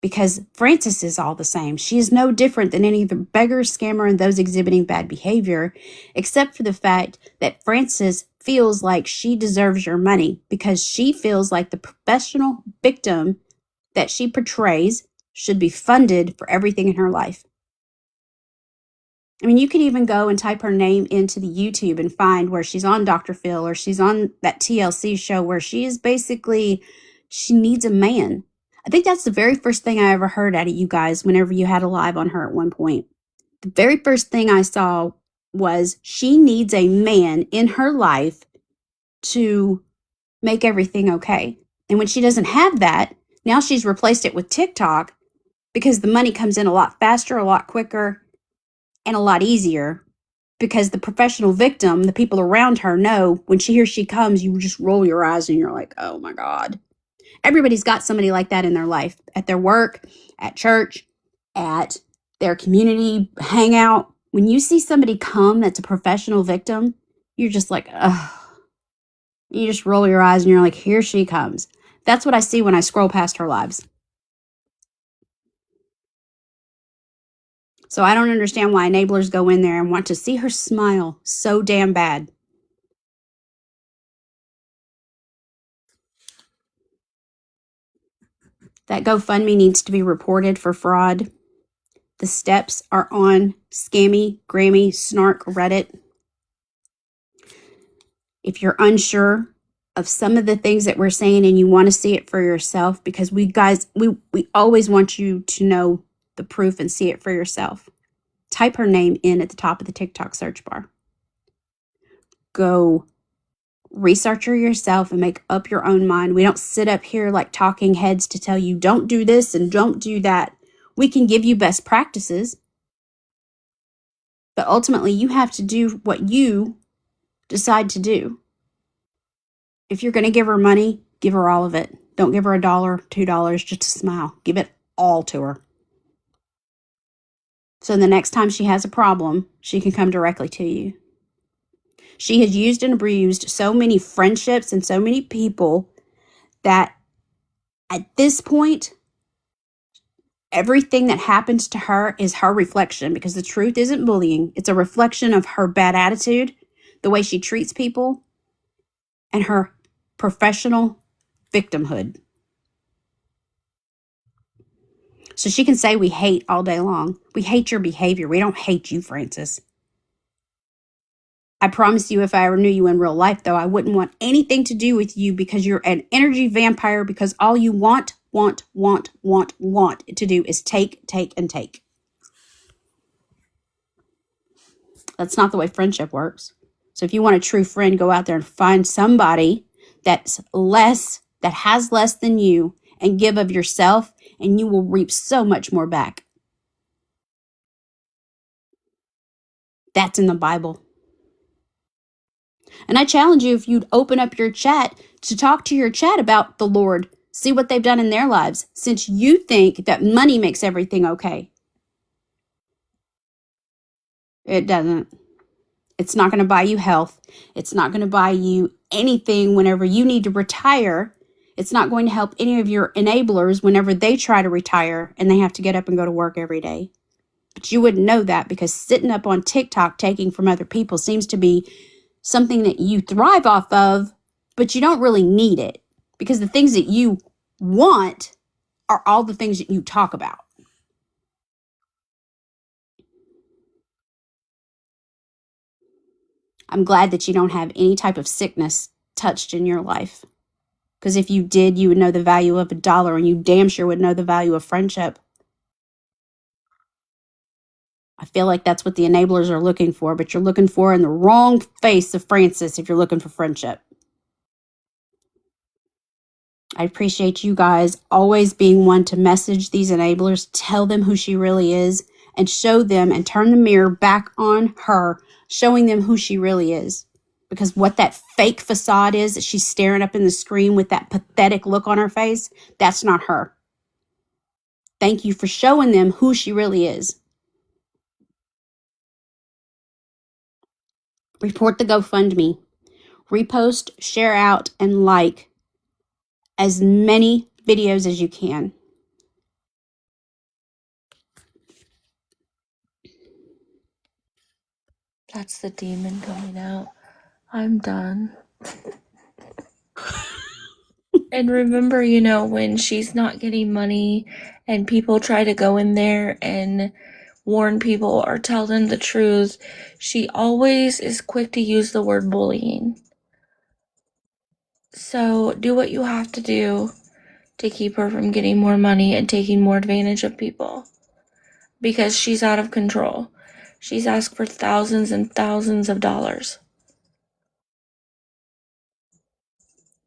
because Frances is all the same. She is no different than any of the beggar, scammer, and those exhibiting bad behavior, except for the fact that Frances feels like she deserves your money because she feels like the professional victim that she portrays should be funded for everything in her life. I mean, you could even go and type her name into the YouTube and find where she's on Dr. Phil or she's on that TLC show where she is basically, she needs a man. I think that's the very first thing I ever heard out of you guys whenever you had a live on her at one point. The very first thing I saw was she needs a man in her life to make everything okay. And when she doesn't have that, now she's replaced it with TikTok because the money comes in a lot faster, a lot quicker, and a lot easier because the professional victim, the people around her know when she comes, you just roll your eyes and you're like, oh my God. Everybody's got somebody like that in their life, at their work, at church, at their community hangout. When you see somebody come that's a professional victim, you're just like, ugh. You just roll your eyes and you're like, here she comes. That's what I see when I scroll past her lives. So I don't understand why enablers go in there and want to see her smile so damn bad. That GoFundMe needs to be reported for fraud. The steps are on Scammy, Grammy, Snark, Reddit. If you're unsure of some of the things that we're saying and you want to see it for yourself, because we always want you to know the proof and see it for yourself, type her name in at the top of the TikTok search bar. Go Research her yourself and make up your own mind. We don't sit up here like talking heads to tell you don't do this and don't do that. We can give you best practices, but ultimately you have to do what you decide to do. If you're going to give her money, give her all of it. Don't give her $1, $2, just a smile. Give it all to her. So the next time she has a problem, she can come directly to you. She has used and abused so many friendships and so many people that at this point, everything that happens to her is her reflection, because the truth isn't bullying. It's a reflection of her bad attitude, the way she treats people, and her professional victimhood. So she can say we hate all day long. We hate your behavior. We don't hate you, Frances. I promise you, if I ever knew you in real life, though, I wouldn't want anything to do with you, because you're an energy vampire, because all you want to do is take, and take. That's not the way friendship works. So if you want a true friend, go out there and find somebody that has less than you, and give of yourself, and you will reap so much more back. That's in the Bible. And I challenge you, if you'd open up your chat, to talk to your chat about the Lord, see what they've done in their lives, since you think that money makes everything okay. It doesn't. It's not going to buy you health. It's not going to buy you anything whenever you need to retire. It's not going to help any of your enablers whenever they try to retire and they have to get up and go to work every day. But you wouldn't know that, because sitting up on TikTok taking from other people seems to be something that you thrive off of, but you don't really need it, because the things that you want are all the things that you talk about. I'm glad that you don't have any type of sickness touched in your life, because if you did, you would know the value of $1, and you damn sure would know the value of friendship. I feel like that's what the enablers are looking for, but you're looking for in the wrong face of Frances if you're looking for friendship. I appreciate you guys always being one to message these enablers, tell them who she really is, and show them and turn the mirror back on her, showing them who she really is. Because what that fake facade is that she's staring up in the screen with that pathetic look on her face, that's not her. Thank you for showing them who she really is. Report the GoFundMe. Repost, share out, and like as many videos as you can. That's the demon coming out. I'm done. And remember, when she's not getting money and people try to go in there and warn people or tell them the truth, she always is quick to use the word bullying. So do what you have to do to keep her from getting more money and taking more advantage of people, because she's out of control. She's asked for thousands and thousands of dollars.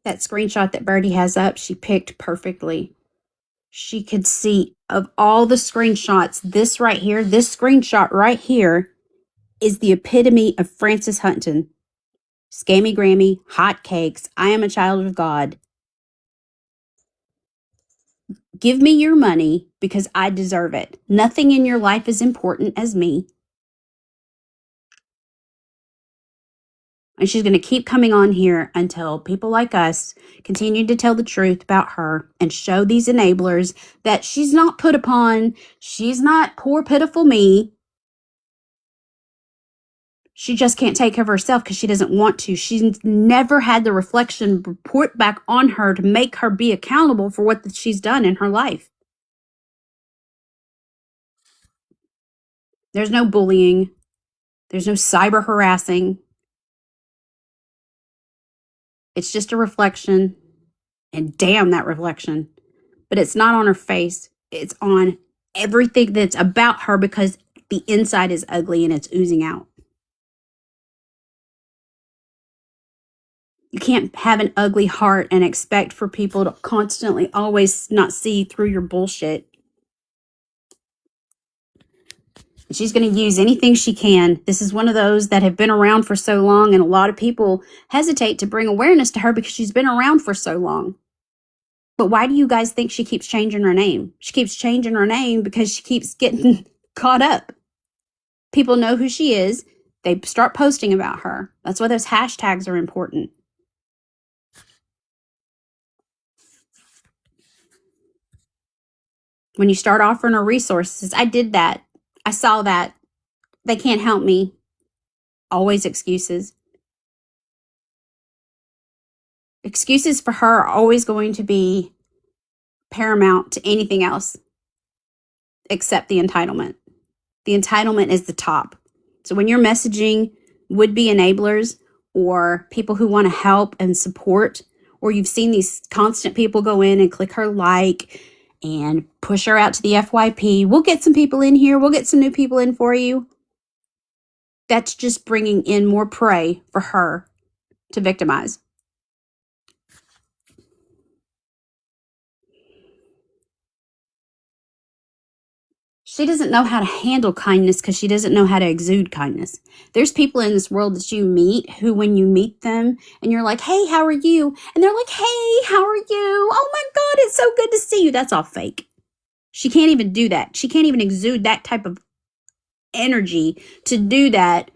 That screenshot that Birdie has up, she picked perfectly. She could see, of all the screenshots, this screenshot right here is the epitome of Frances Huntington. Scammy Grammy, hot cakes, I am a child of God. Give me your money because I deserve it. Nothing in your life is important as me. And she's going to keep coming on here until people like us continue to tell the truth about her and show these enablers that she's not put upon. She's not poor, pitiful me. She just can't take care of herself because she doesn't want to. She's never had the reflection report back on her to make her be accountable for what she's done in her life. There's no bullying. There's no cyber harassing. It's just a reflection. And damn that reflection. But it's not on her face. It's on everything that's about her, because the inside is ugly and it's oozing out. You can't have an ugly heart and expect for people to constantly always not see through your bullshit. She's going to use anything she can. This is one of those that have been around for so long, and a lot of people hesitate to bring awareness to her because she's been around for so long. But why do you guys think she keeps changing her name? She keeps changing her name because she keeps getting caught up. People know who she is. They start posting about her. That's why those hashtags are important. When you start offering her resources, I did that. I saw that. They can't help me. Always excuses. Excuses for her are always going to be paramount to anything else except the entitlement. The entitlement is the top. So when you're messaging would-be enablers or people who want to help and support, or you've seen these constant people go in and click her like and push her out to the FYP, we'll get some people in here, we'll get some new people in for you. That's just bringing in more prey for her to victimize. She doesn't know how to handle kindness because she doesn't know how to exude kindness. There's people in this world that you meet who, when you meet them and you're like, hey, how are you? And they're like, hey, how are you? Oh my God, it's so good to see you. That's all fake. She can't even do that. She can't even exude that type of energy to do that,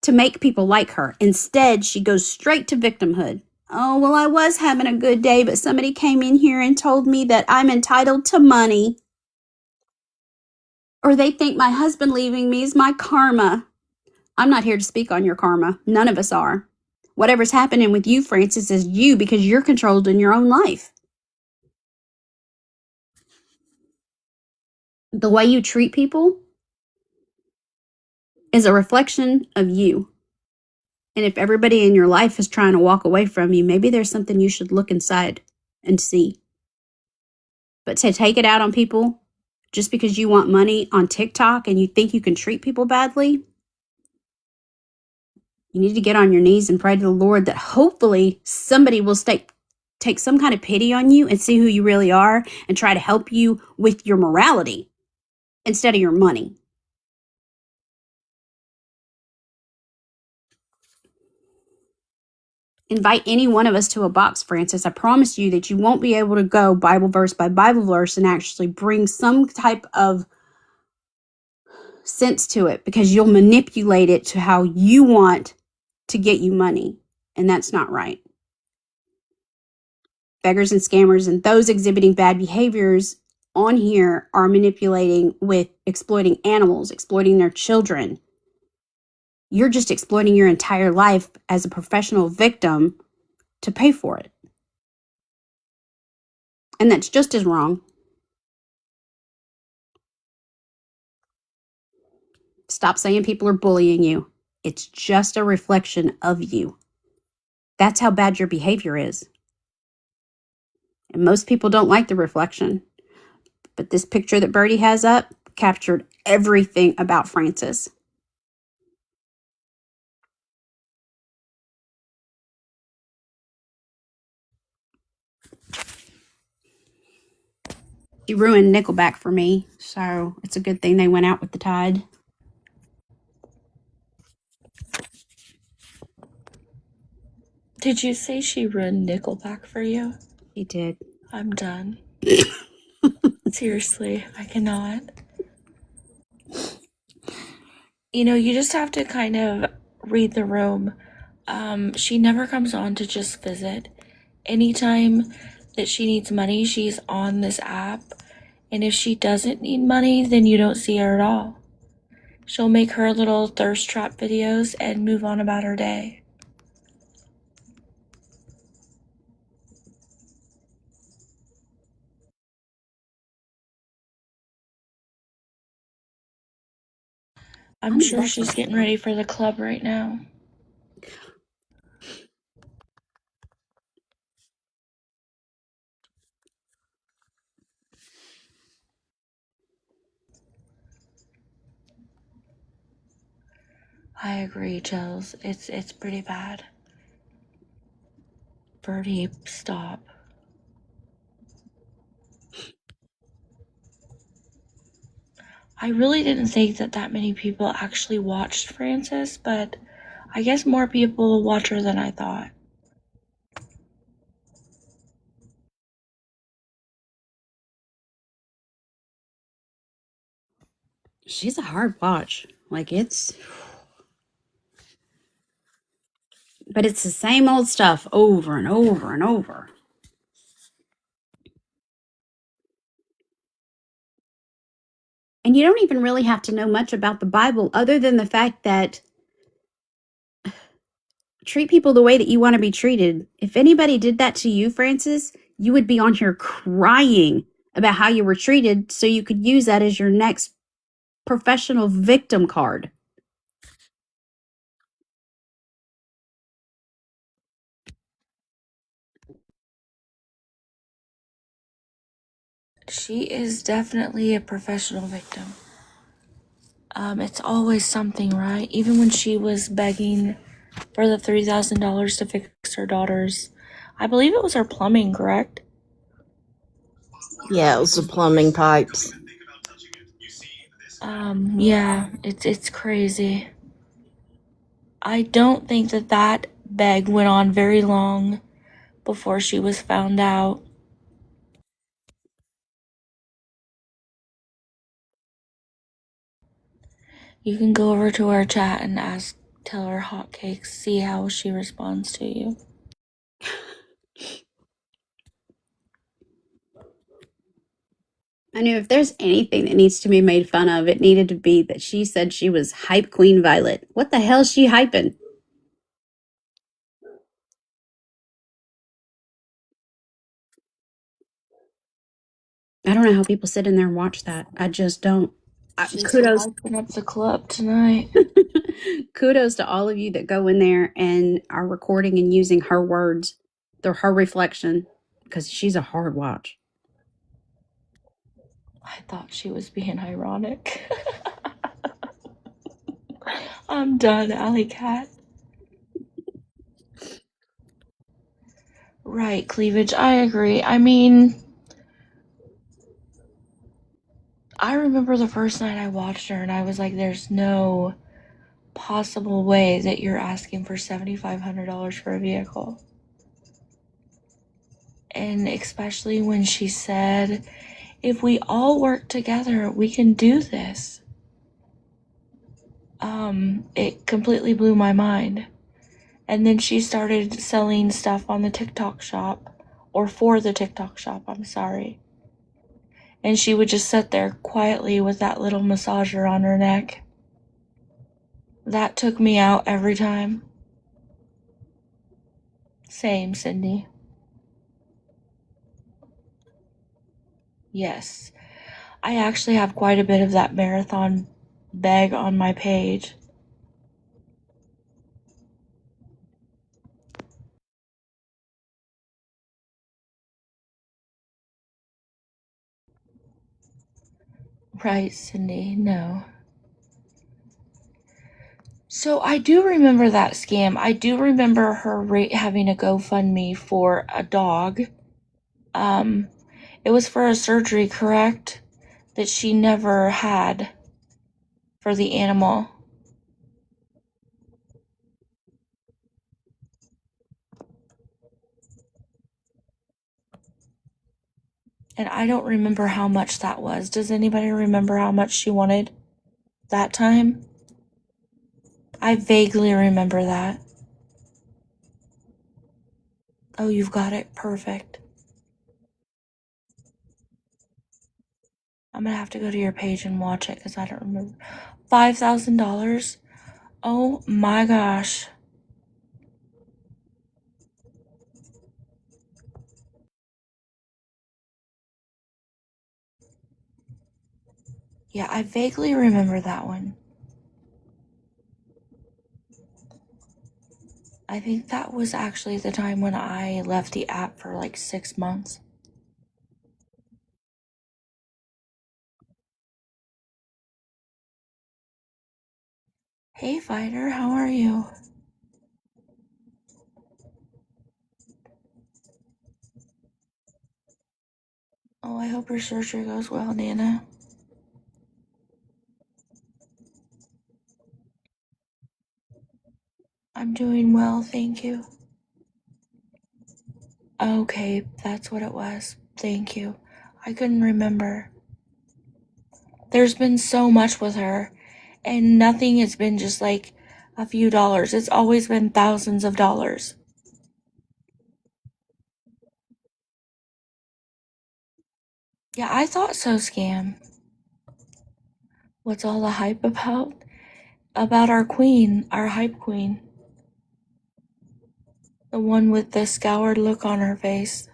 to make people like her. Instead, she goes straight to victimhood. Oh, well, I was having a good day, but somebody came in here and told me that I'm entitled to money. Or they think my husband leaving me is my karma. I'm not here to speak on your karma. None of us are. Whatever's happening with you, Francis, is you because you're controlled in your own life. The way you treat people is a reflection of you. And if everybody in your life is trying to walk away from you, maybe there's something you should look inside and see. But to take it out on people just because you want money on TikTok and you think you can treat people badly, you need to get on your knees and pray to the Lord that hopefully somebody will take some kind of pity on you and see who you really are and try to help you with your morality instead of your money. Invite any one of us to a box, Francis. I promise you that you won't be able to go Bible verse by Bible verse and actually bring some type of sense to it because you'll manipulate it to how you want to get you money. And that's not right. Beggars and scammers and those exhibiting bad behaviors on here are manipulating with exploiting animals, exploiting their children. You're just exploiting your entire life as a professional victim to pay for it. And that's just as wrong. Stop saying people are bullying you. It's just a reflection of you. That's how bad your behavior is. And most people don't like the reflection. But this picture that Birdie has up captured everything about Francis. She ruined Nickelback for me, so it's a good thing they went out with the tide. Did you say she ruined Nickelback for you? She did. I'm done. Seriously, I cannot. You know, you just have to kind of read the room. She never comes on to just visit. Anytime that she needs money, she's on this app. And if she doesn't need money, then you don't see her at all. She'll make her little thirst trap videos and move on about her day. I'm sure she's getting ready for the club right now. I agree, Chels. It's pretty bad. Birdie, stop. I really didn't think that many people actually watched Frances, but I guess more people watch her than I thought. She's a hard watch. Like, but it's the same old stuff over and over and over. And you don't even really have to know much about the Bible other than the fact that treat people the way that you want to be treated. If anybody did that to you, Francis, you would be on here crying about how you were treated so you could use that as your next professional victim card. She is definitely a professional victim. It's always something, right? Even when she was begging for the $3,000 to fix her daughter's, I believe it was her plumbing, correct? Yeah, it was the plumbing pipes. Yeah, it's crazy. I don't think that beg went on very long before she was found out. You can go over to our chat and tell her hotcakes, see how she responds to you. I knew if there's anything that needs to be made fun of, it needed to be that she said she was Hype Queen Violet. What the hell is she hyping? I don't know how people sit in there and watch that. I just don't. She's Kudos. hyping up the club tonight. Kudos to all of you that go in there and are recording and using her words, her reflection, because she's a hard watch. I thought she was being ironic. I'm done, Alley Cat. Right, cleavage, I agree. I mean, I remember the first night I watched her and I was like, there's no possible way that you're asking for $7,500 for a vehicle. And especially when she said, if we all work together, we can do this. It completely blew my mind. And then she started selling stuff on the TikTok shop, or for the TikTok shop, I'm sorry. And she would just sit there quietly with that little massager on her neck. That took me out every time. Same, Cindy. Yes. I actually have quite a bit of that marathon bag on my page. Right, Cindy? No. So I do remember that scam. I do remember her having a GoFundMe for a dog. It was for a surgery, correct? That she never had for the animal. And I don't remember how much that was. Does anybody remember how much she wanted that time? I vaguely remember that. Oh, you've got it. Perfect. I'm gonna have to go to your page and watch it because I don't remember. $5,000? Oh my gosh. Yeah, I vaguely remember that one. I think that was actually the time when I left the app for like 6 months. Hey, Fighter, how are you? I hope your surgery goes well, Nana. I'm doing well, thank you. Okay, that's what it was. Thank you. I couldn't remember. There's been so much with her, and nothing has been just like a few dollars. It's always been thousands of dollars. Yeah, I thought so, Scam. What's all the hype about? About our queen, our hype queen. The one with the scoured look on her face.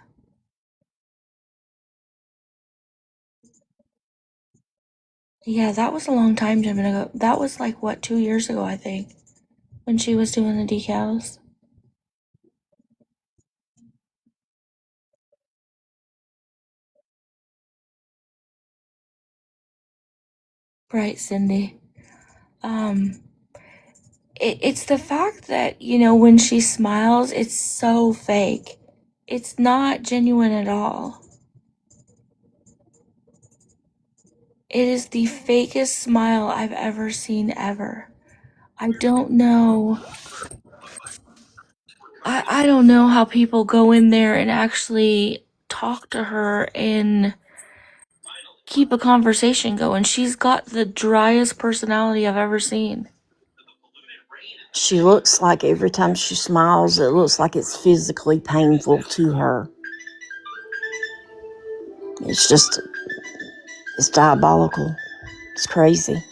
Yeah, that was a long time ago. That was like, what, 2 years ago, I think, when she was doing the decals. Right, Cindy. Um, it's the fact that, when she smiles, it's so fake. It's not genuine at all. It is the fakest smile I've ever seen ever. I don't know. I don't know how people go in there and actually talk to her and keep a conversation going. She's got the driest personality I've ever seen. She looks like every time she smiles, it looks like it's physically painful to her. It's just, it's diabolical. It's crazy.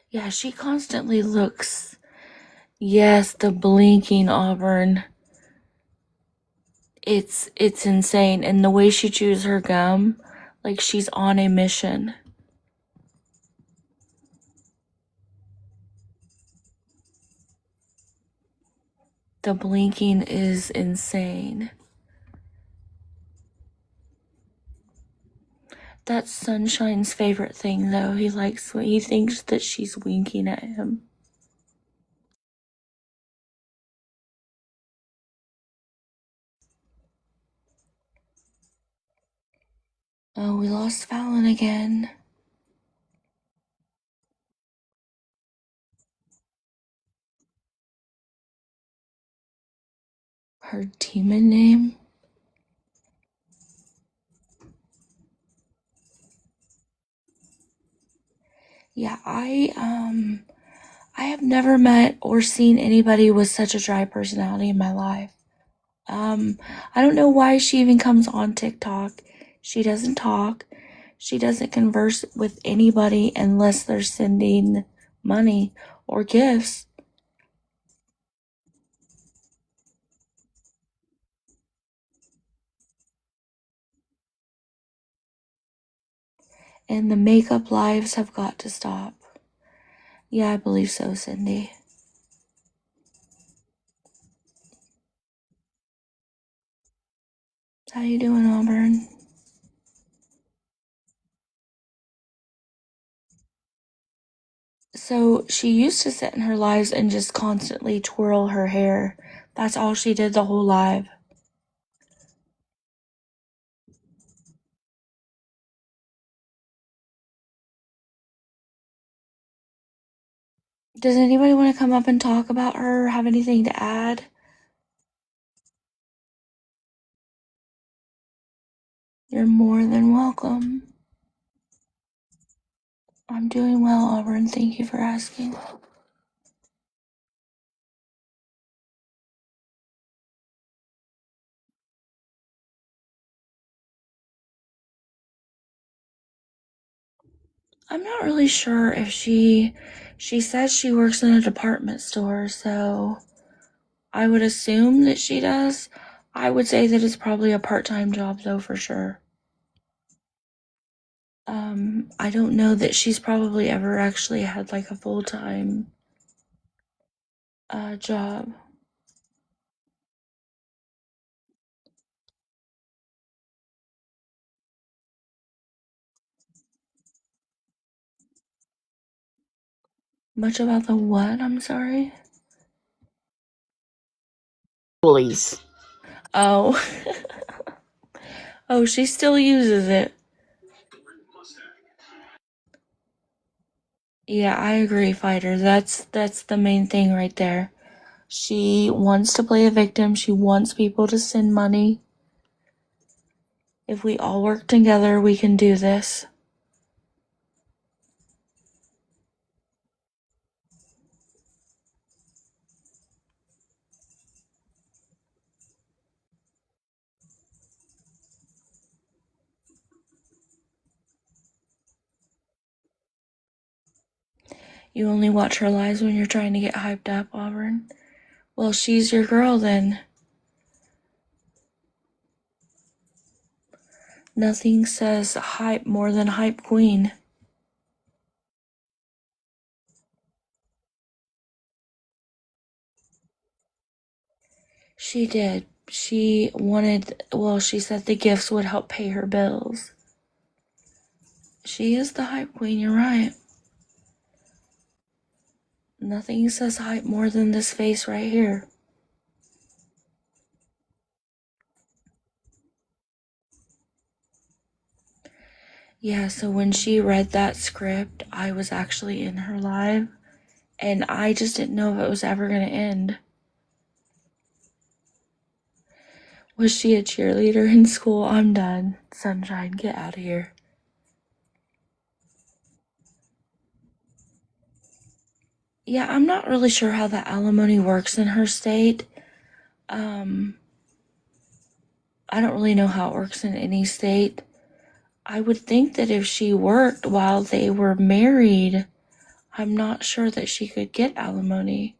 Yeah, she constantly looks. Yes, the blinking auburn. It's insane. And the way she chews her gum, like she's on a mission. The blinking is insane. That's Sunshine's favorite thing, though. He thinks that she's winking at him. Oh, we lost Fallon again. Her demon name? Yeah, I have never met or seen anybody with such a dry personality in my life. Um, I don't know why she even comes on TikTok. She doesn't talk. She doesn't converse with anybody unless they're sending money or gifts. And the makeup lives have got to stop. Yeah, I believe so, Cindy. How you doing, Auburn? So she used to sit in her lives and just constantly twirl her hair. That's all she did the whole live. Does anybody want to come up and talk about her or have anything to add? You're more than welcome. I'm doing well, Auburn. Thank you for asking. I'm not really sure if she says she works in a department store, so I would assume that she does. I would say that it's probably a part-time job though for sure. I don't know that she's probably ever actually had like a full-time job. Much about the what? I'm sorry. Bullies. Oh. Oh, she still uses it. Yeah, I agree, Fighter. That's the main thing right there. She wants to play a victim. She wants people to send money. If we all work together, we can do this. You only watch her lives when you're trying to get hyped up, Auburn. Well, she's your girl then. Nothing says hype more than Hype Queen. She did. She said the gifts would help pay her bills. She is the Hype Queen, you're right. Nothing says hype more than this face right here. Yeah, so when she read that script, I was actually in her live, and I just didn't know if it was ever going to end. Was she a cheerleader in school? I'm done. Sunshine, get out of here. Yeah, I'm not really sure how the alimony works in her state. I don't really know how it works in any state. I would think that if she worked while they were married, I'm not sure that she could get alimony.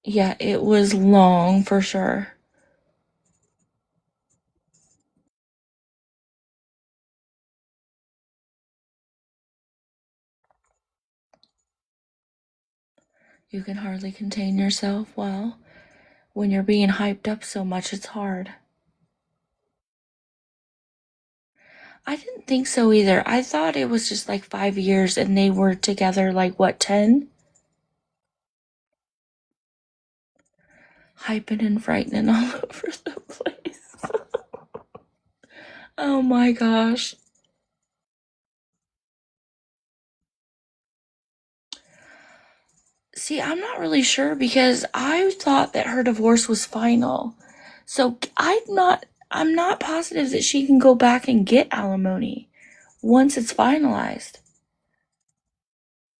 Yeah, it was long for sure. You can hardly contain yourself. Well, when you're being hyped up so much, it's hard. I didn't think so either. I thought it was just like 5 years and they were together like what, 10? Hyping and frightening all over the place. Oh my gosh. See, I'm not really sure because I thought that her divorce was final. So I'm not positive that she can go back and get alimony once it's finalized.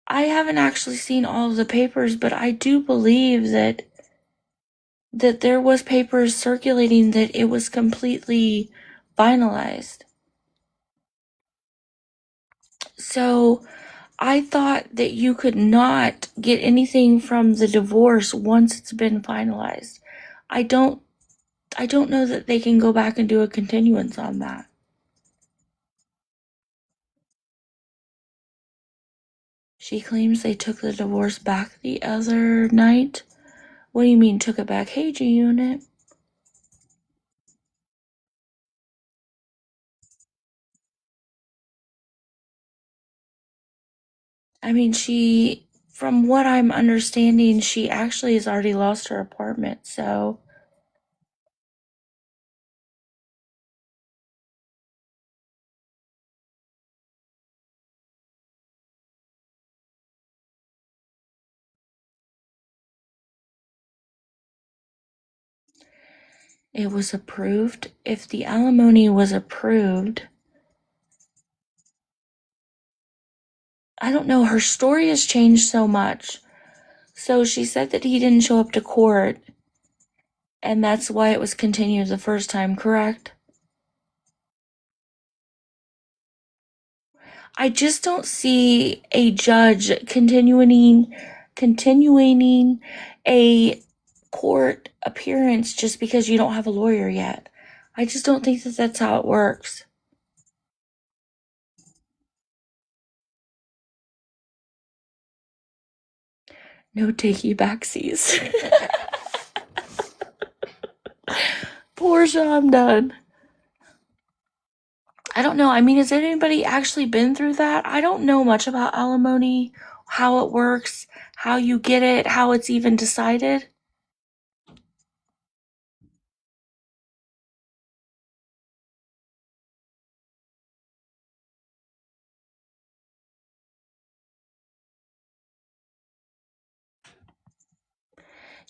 I haven't actually seen all of the papers, but I do believe that there was papers circulating that it was completely finalized. So I thought that you could not get anything from the divorce once it's been finalized. I don't know that they can go back and do a continuance on that. She claims they took the divorce back the other night. What do you mean took it back? Hey, G-Unit. I mean, from what I'm understanding, she actually has already lost her apartment, so. It was approved. If the alimony was approved, I don't know. Her story has changed so much. So she said that he didn't show up to court, and that's why it was continued the first time, correct? I just don't see a judge continuing a court appearance just because you don't have a lawyer yet. I just don't think that that's how it works. No takey backsies. Portia, I'm done. I don't know. I mean, has anybody actually been through that? I don't know much about alimony, how it works, how you get it, how it's even decided.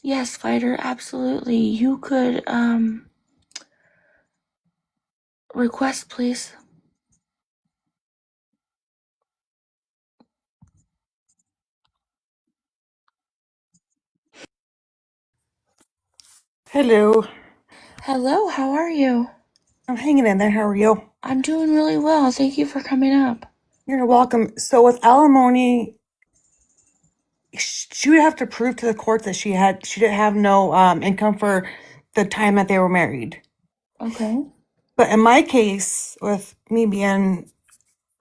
Yes, fighter, absolutely. You could request, please. Hello. Hello, how are you? I'm hanging in there. How are you? I'm doing really well. Thank you for coming up. You're welcome. So with alimony, she would have to prove to the court that she didn't have no income for the time that they were married. Okay. But in my case, with me being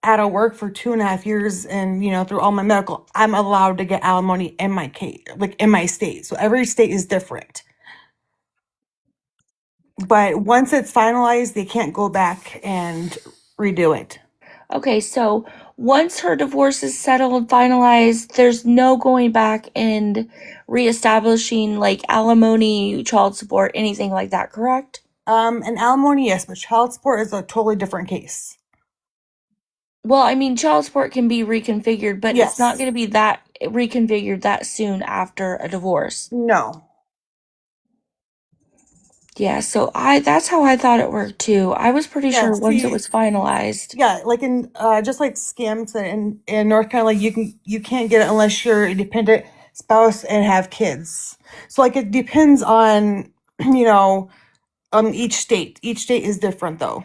out of work for 2.5 years and through all my medical, I'm allowed to get alimony in my case, like in my state. So every state is different. But once it's finalized, they can't go back and redo it. Okay, so once her divorce is settled, finalized, there's no going back and reestablishing like alimony, child support, anything like that, correct? And alimony, yes, but child support is a totally different case. Well, I mean, child support can be reconfigured, but it's not Yes. going to be that reconfigured that soon after a divorce. No. Yeah, so that's how I thought it worked too. I was pretty Yeah, sure once it see, was finalized. yeah, like in just like scams in North Carolina, you can't get it unless you're a dependent spouse and have kids. So like it depends on each state. Each state is different though.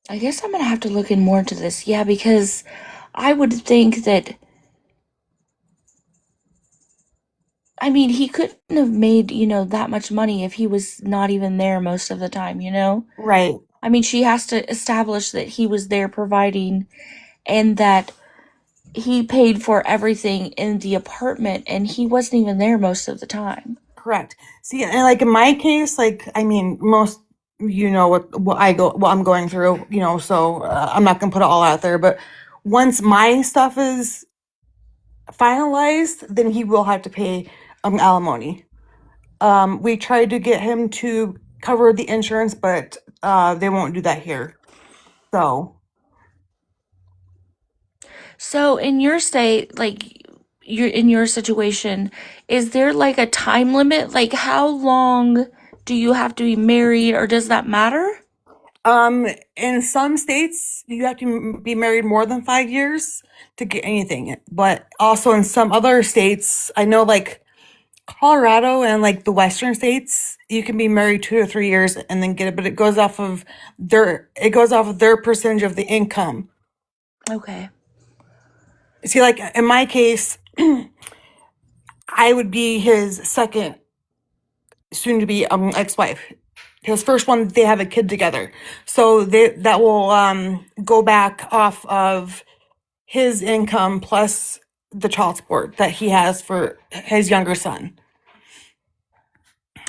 I guess I'm gonna have to look in more into this. Yeah, because I would think that, I mean, he couldn't have made, that much money if he was not even there most of the time, you know? Right. I mean, she has to establish that he was there providing and that he paid for everything in the apartment and he wasn't even there most of the time. Correct. See, and like in my case, like I mean, most what I'm going through, so I'm not gonna put it all out there, but once my stuff is finalized, then he will have to pay alimony. We tried to get him to cover the insurance, but they won't do that here. So in your state, like you're in your situation, is there like a time limit? Like how long do you have to be married or does that matter? In some states, you have to be married more than 5 years to get anything. But also in some other states, I know like Colorado and like the western states, you can be married 2 to 3 years and then get it, but it goes off of their percentage of the income. Okay. See, like in my case, I would be his second, soon to be ex-wife. His first one, they have a kid together, so that will go back off of his income plus the child support that he has for his younger son.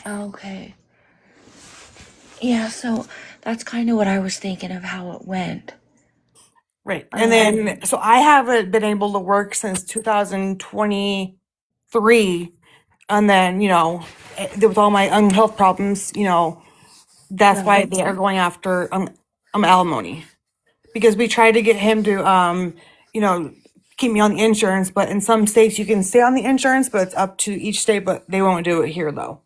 Okay. Yeah, so that's kind of what I was thinking of how it went. Right. And then, so I haven't been able to work since 2023. And then, with all my health problems, that's why Right. they are going after alimony. Because we tried to get him to, you know, keep me on the insurance, but in some states you can stay on the insurance, but it's up to each state, but they won't do it here though.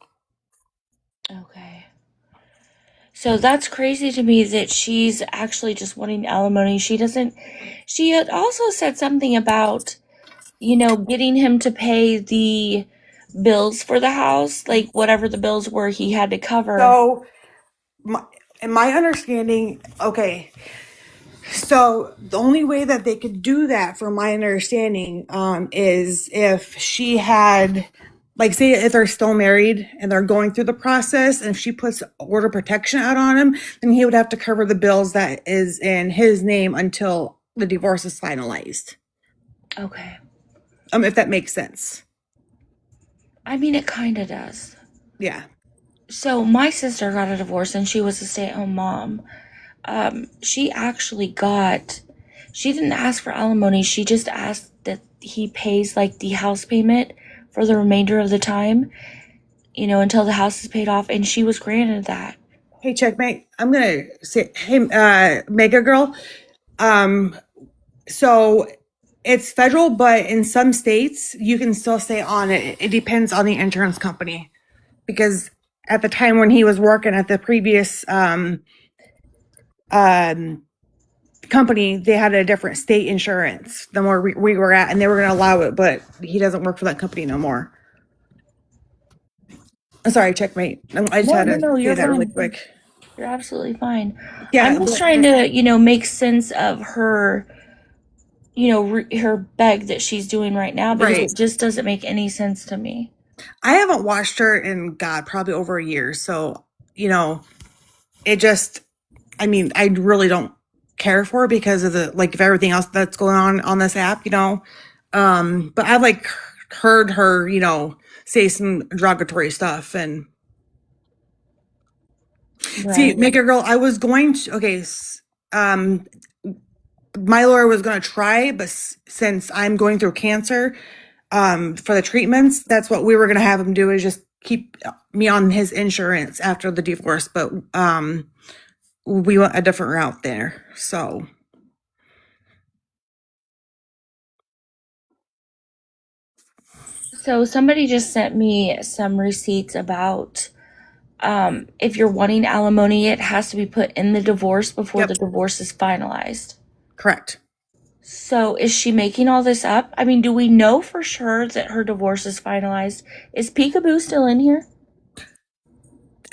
Okay. So that's crazy to me that she's actually just wanting alimony. She had also said something about, getting him to pay the bills for the house, like whatever the bills were he had to cover. So, in my understanding, okay, so the only way that they could do that, from my understanding, is if she had, like, say if they're still married and they're going through the process, and if she puts order protection out on him, then he would have to cover the bills that is in his name until the divorce is finalized. Okay. If that makes sense. I mean, it kind of does. Yeah. So my sister got a divorce and she was a stay-at-home mom. She actually she didn't ask for alimony. She just asked that he pays like the house payment for the remainder of the time, until the house is paid off, and she was granted that. Hey, Checkmate. I'm gonna say, hey, Mega Girl. So it's federal, but in some states you can still stay on it. It depends on the insurance company, because at the time when he was working at the previous company, they had a different state insurance than where we were at, and they were going to allow it, but he doesn't work for that company no more. I'm sorry, Checkmate. I just had to No, say you're that really fine. quick. You're absolutely fine. Yeah, I'm just trying to, make sense of her, her beg that she's doing right now, because right. it just doesn't make any sense to me. I haven't watched her in God probably over a year, so it just. I mean, I really don't care for her because of of everything else that's going on this app, But I've heard her, say some derogatory stuff. And see, Right. Make a Girl, I was going to, okay, my lawyer was going to try, but since I'm going through cancer, for the treatments, that's what we were going to have him do, is just keep me on his insurance after the divorce. But, we went a different route there. So. So somebody just sent me some receipts about if you're wanting alimony, it has to be put in the divorce before Yep. the divorce is finalized. Correct. So is she making all this up? I mean, do we know for sure that her divorce is finalized? Is Peekaboo still in here?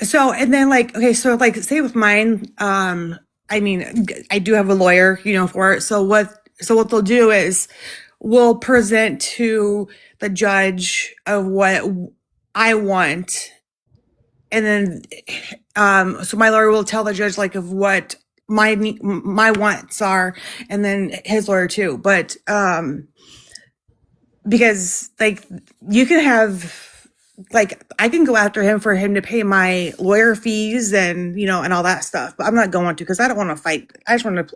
So, and then okay, so say with mine, I mean, I do have a lawyer, for it. So what they'll do is we'll present to the judge of what I want. And then, so my lawyer will tell the judge of what my wants are, and then his lawyer too. But, because you can have, I can go after him for him to pay my lawyer fees and and all that stuff, but I'm not going to, because I don't want to fight. I want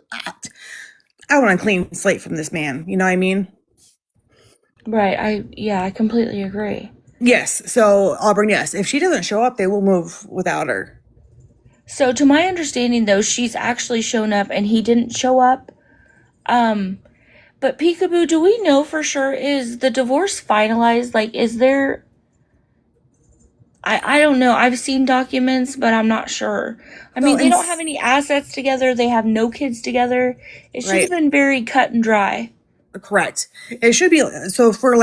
a clean slate from this man, you know what I mean? Right. I completely agree. Yes. So Auburn, yes, if she doesn't show up, they will move without her. So to my understanding though, she's actually shown up and he didn't show up. But Peekaboo, do we know for sure, is the divorce finalized? Is there, I don't know. I've seen documents, but I'm not sure. I mean, they don't have any assets together. They have no kids together. It should have been very cut and dry. Correct. It should be. So for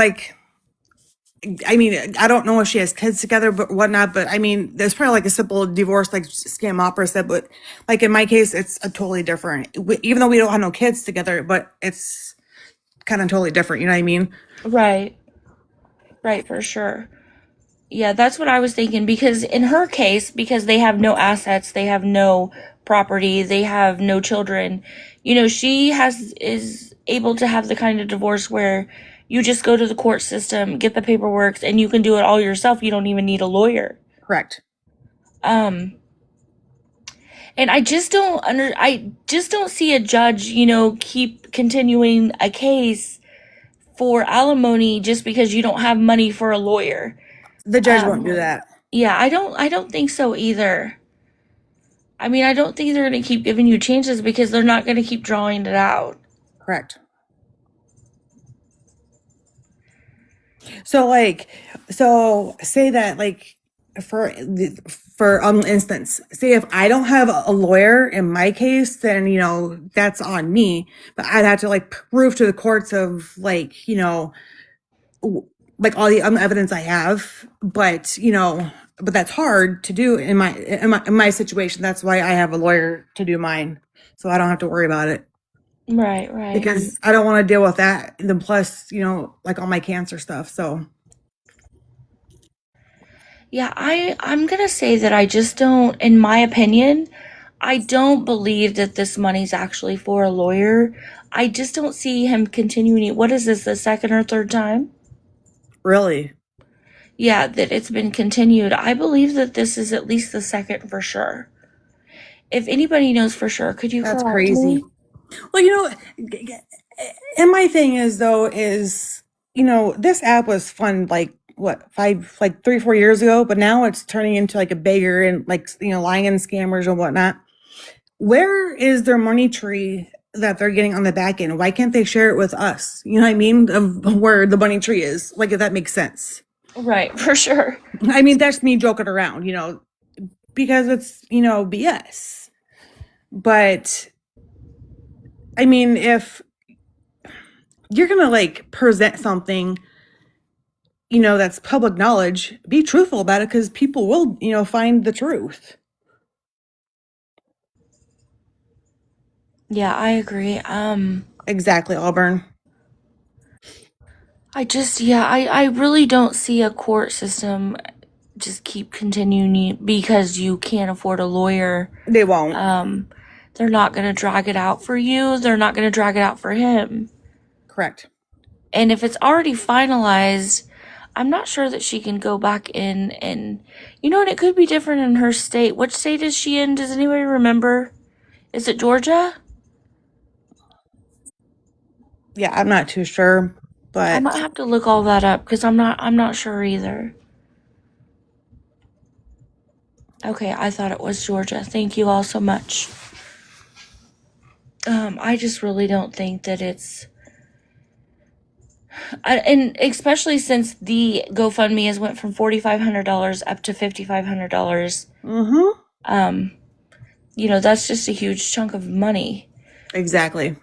I mean, I don't know if she has kids together, but whatnot. But I mean, there's probably a simple divorce, like Scam Opera said. But in my case, it's a totally different. Even though we don't have no kids together, but it's kind of totally different. You know what I mean? Right. Right, for sure. Yeah, that's what I was thinking, because in her case, because they have no assets, they have no property, they have no children, she is able to have the kind of divorce where you just go to the court system, get the paperwork, and you can do it all yourself. You don't even need a lawyer. Correct. And I just don't see a judge, keep continuing a case for alimony just because you don't have money for a lawyer. The judge won't do that. Yeah, I don't think so either. I mean, I don't think they're going to keep giving you chances because they're not going to keep drawing it out. Correct. So so say that for instance, say if I don't have a lawyer in my case, then that's on me. But I'd have to prove to the courts of all the evidence I have. But but that's hard to do in my situation. That's why I have a lawyer to do mine, so I don't have to worry about it. Right. Because I don't want to deal with that. And then plus, all my cancer stuff. So Yeah, I'm going to say that I just don't, in my opinion, I don't believe that this money's actually for a lawyer. I just don't see him continuing. What is this, the second or third time? really, Yeah, that it's been continued. I believe that this is at least the second for sure. If anybody knows for sure, could you That's correct crazy. me? Well, and my thing is though is, this app was fun like what, 3-4 years ago, but now it's turning into like a beggar and like, lying scammers and whatnot. Where is their money tree that they're getting on the back end? Why can't they share it with us? You know what I mean? Of where the money tree is. Like, if that makes sense. Right, for sure. I mean, that's me joking around, because it's, BS. But I mean, if you're going to like present something, that's public knowledge, be truthful about it because people will, find the truth. Yeah, I agree. Exactly, Auburn. I really don't see a court system just keep continuing because you can't afford a lawyer. They won't. They're not going to drag it out for you. They're not going to drag it out for him. Correct. And if it's already finalized, I'm not sure that she can go back in and, and it could be different in her state. Which state is she in? Does anybody remember? Is it Georgia? Yeah, I'm not too sure, I but might have to look all that up because I'm not sure either. Okay, I thought it was Georgia. Thank you all so much. I just really don't think that it's, and especially since the GoFundMe has went from $4,500 up to $5,500. That's just a huge chunk of money exactly.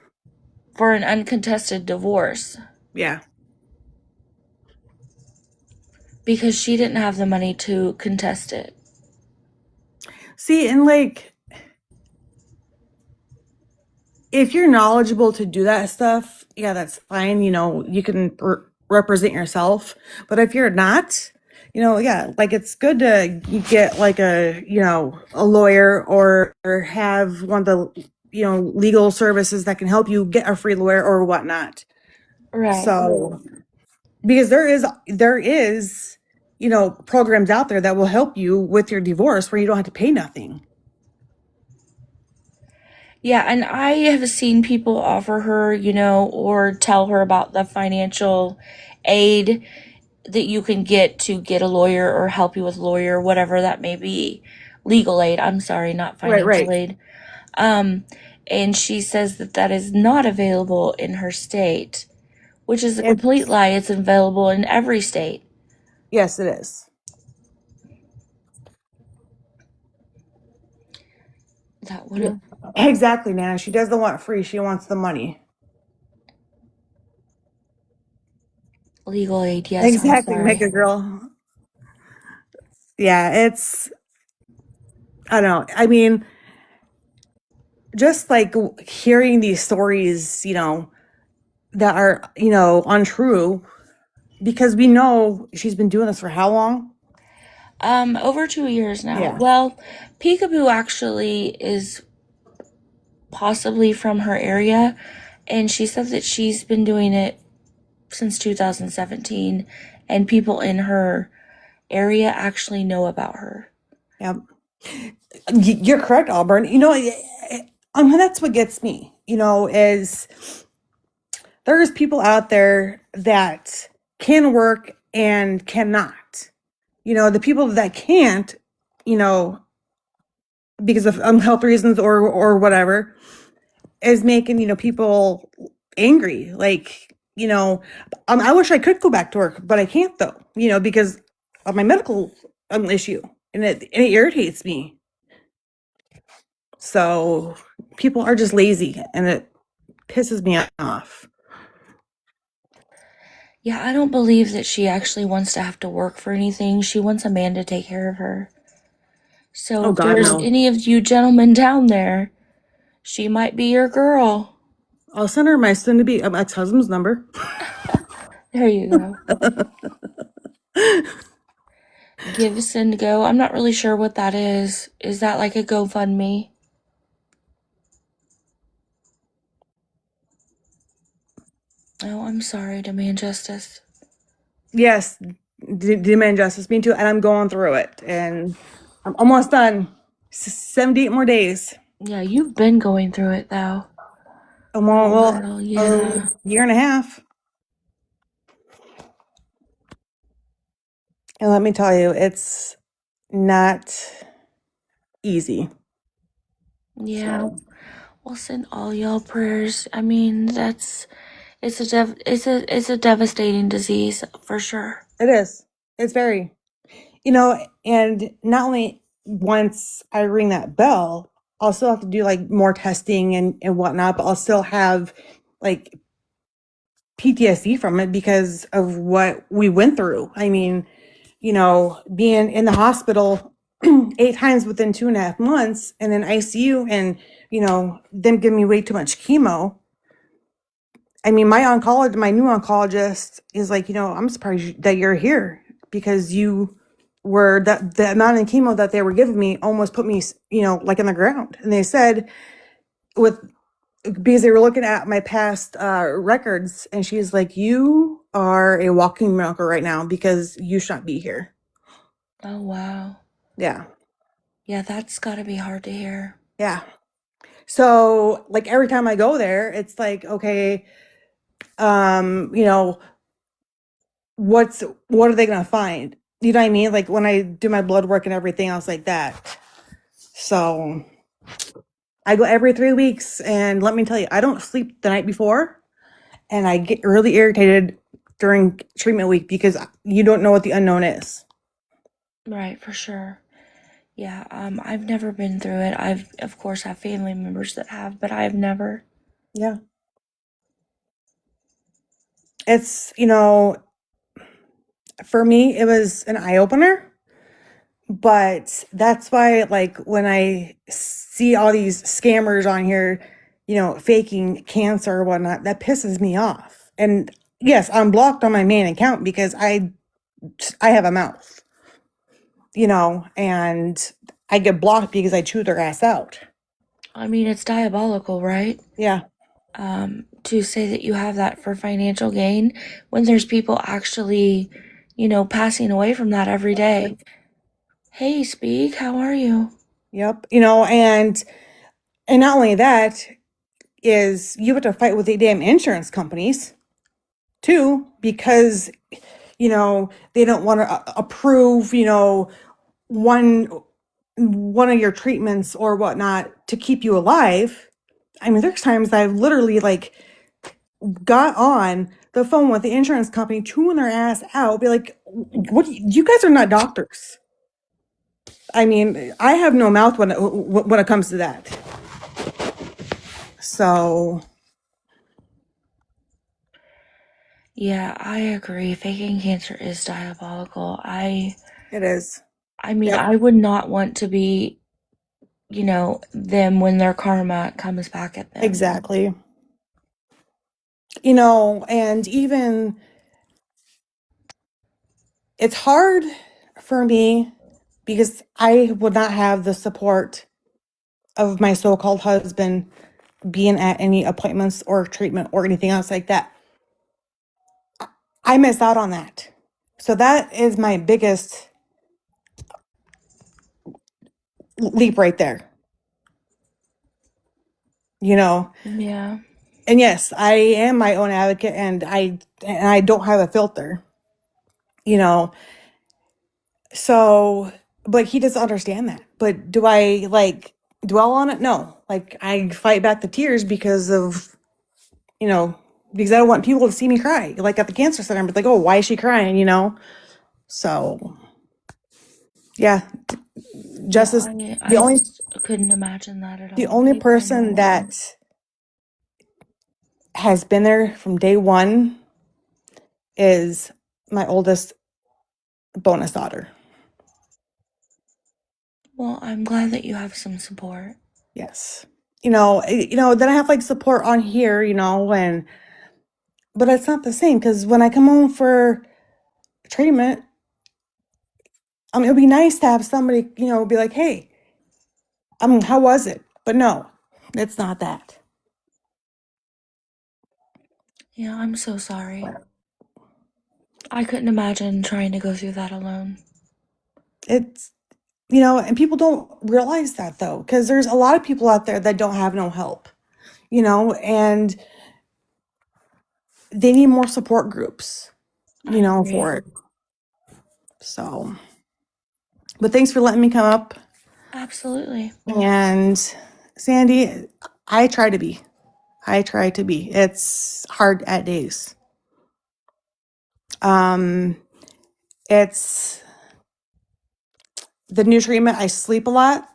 for an uncontested divorce Yeah. because she didn't have the money to contest it. See, and like, if you're knowledgeable to do that stuff, yeah, that's fine. You can represent yourself. But if you're not, yeah, like it's good to get like a lawyer or have one of the, legal services that can help you get a free lawyer or whatnot. Right. So, because there is, programs out there that will help you with your divorce where you don't have to pay nothing. Yeah, and I have seen people offer her, or tell her about the financial aid that you can get to get a lawyer or help you with a lawyer, whatever that may be. Legal aid, I'm sorry, not financial Right. aid. And she says that that is not available in her state, which is a complete lie. It's available in every state. Yes, it is. That would have. Exactly, Nana. She doesn't want free. She wants the money. Legal aid, yes, Exactly, I'm sorry. Mega Girl. Yeah, I don't know. I mean, just like hearing these stories, that are, untrue, because we know she's been doing this for how long? Over 2 years now. Yeah. Well, Peekaboo actually is possibly from her area, and she said that she's been doing it since 2017, and people in her area actually know about her. Yeah. You're correct, Auburn. That's what gets me, is there's people out there that can work and cannot. The people that can't, because of health reasons or whatever, is making, people angry. Like, I wish I could go back to work, but I can't though, because of my medical issue, and it irritates me. So people are just lazy, and it pisses me off. Yeah, I don't believe that she actually wants to have to work for anything. She wants a man to take care of her. So Oh if God, there's no. any of you gentlemen down there, she might be your girl. I'll send her my soon-to-be ex-husband's number. There you go. Give, send, go. I'm not really sure what that is. Is that like a GoFundMe? Oh, I'm sorry. Demand justice. Yes, demand justice, me too, and I'm going through it, and I'm almost done. 78 more days. Yeah, you've been going through it though. Well, Yeah. a year and a half. And let me tell you, it's not easy. Yeah. We'll send all y'all prayers. I mean, it's a devastating disease for sure. It is. It's very, and not only once I ring that bell, I'll still have to do like more testing and whatnot, but I'll still have like PTSD from it because of what we went through. I mean, being in the hospital 8 times within 2.5 months and then ICU and, them giving me way too much chemo. I mean, my new oncologist is like, I'm surprised that you're here because you were that the amount of chemo that they were giving me almost put me, like in the ground. And they said because they were looking at my past records and she's like, you are a walking miracle right now because you should not be here. Oh wow. Yeah. Yeah, that's gotta be hard to hear. Yeah. So like every time I go there, it's like, okay, what are they gonna find? You know what I mean? Like when I do my blood work and everything else like that. So I go every 3 weeks and let me tell you, I don't sleep the night before and I get really irritated during treatment week because you don't know what the unknown is. Right, for sure. Yeah, I've never been through it. I've of course have family members that have, but I've never. Yeah. It's, for me, it was an eye opener. But that's why, like, when I see all these scammers on here, faking cancer or whatnot, that pisses me off. And yes, I'm blocked on my main account because I have a mouth, and I get blocked because I chew their ass out. I mean, it's diabolical, right? Yeah. To say that you have that for financial gain when there's people actually, passing away from that every day. Hey, Speak, how are you? Yep. And not only that is you have to fight with the damn insurance companies too because they don't want to approve one of your treatments or whatnot to keep you alive. I mean, there's times I've literally like got on the phone with the insurance company chewing their ass out, be like, what, you guys are not doctors. I mean, I have no mouth when it comes to that. So Yeah, I agree. Faking cancer is diabolical. it is. I mean, Yep. I would not want to be, them when their karma comes back at them. Exactly. And even it's hard for me because I would not have the support of my so-called husband being at any appointments or treatment or anything else like that. I miss out on that. So that is my biggest leap right there. Yeah. And yes, I am my own advocate and I don't have a filter. You know. So, but he doesn't understand that. But do I like dwell on it? No. Like I fight back the tears because of, because I don't want people to see me cry. Like at the cancer center, I'm like, oh, why is she crying? So yeah, Yeah, Justice, the I only just couldn't imagine that at the all. only Even in my person own home. that has been there from day one is my oldest bonus daughter. Well, I'm glad that you have some support. Yes. Then I have like support on here, but it's not the same because when I come home for treatment, it would be nice to have somebody, be like, hey, how was it? But no, it's not that. Yeah, I'm so sorry. I couldn't imagine trying to go through that alone. It's, and people don't realize that though, because there's a lot of people out there that don't have no help, and they need more support groups, I agree. for it. So, but thanks for letting me come up. Absolutely. And Sandy, I try to be. It's hard at days. It's the new treatment. I sleep a lot.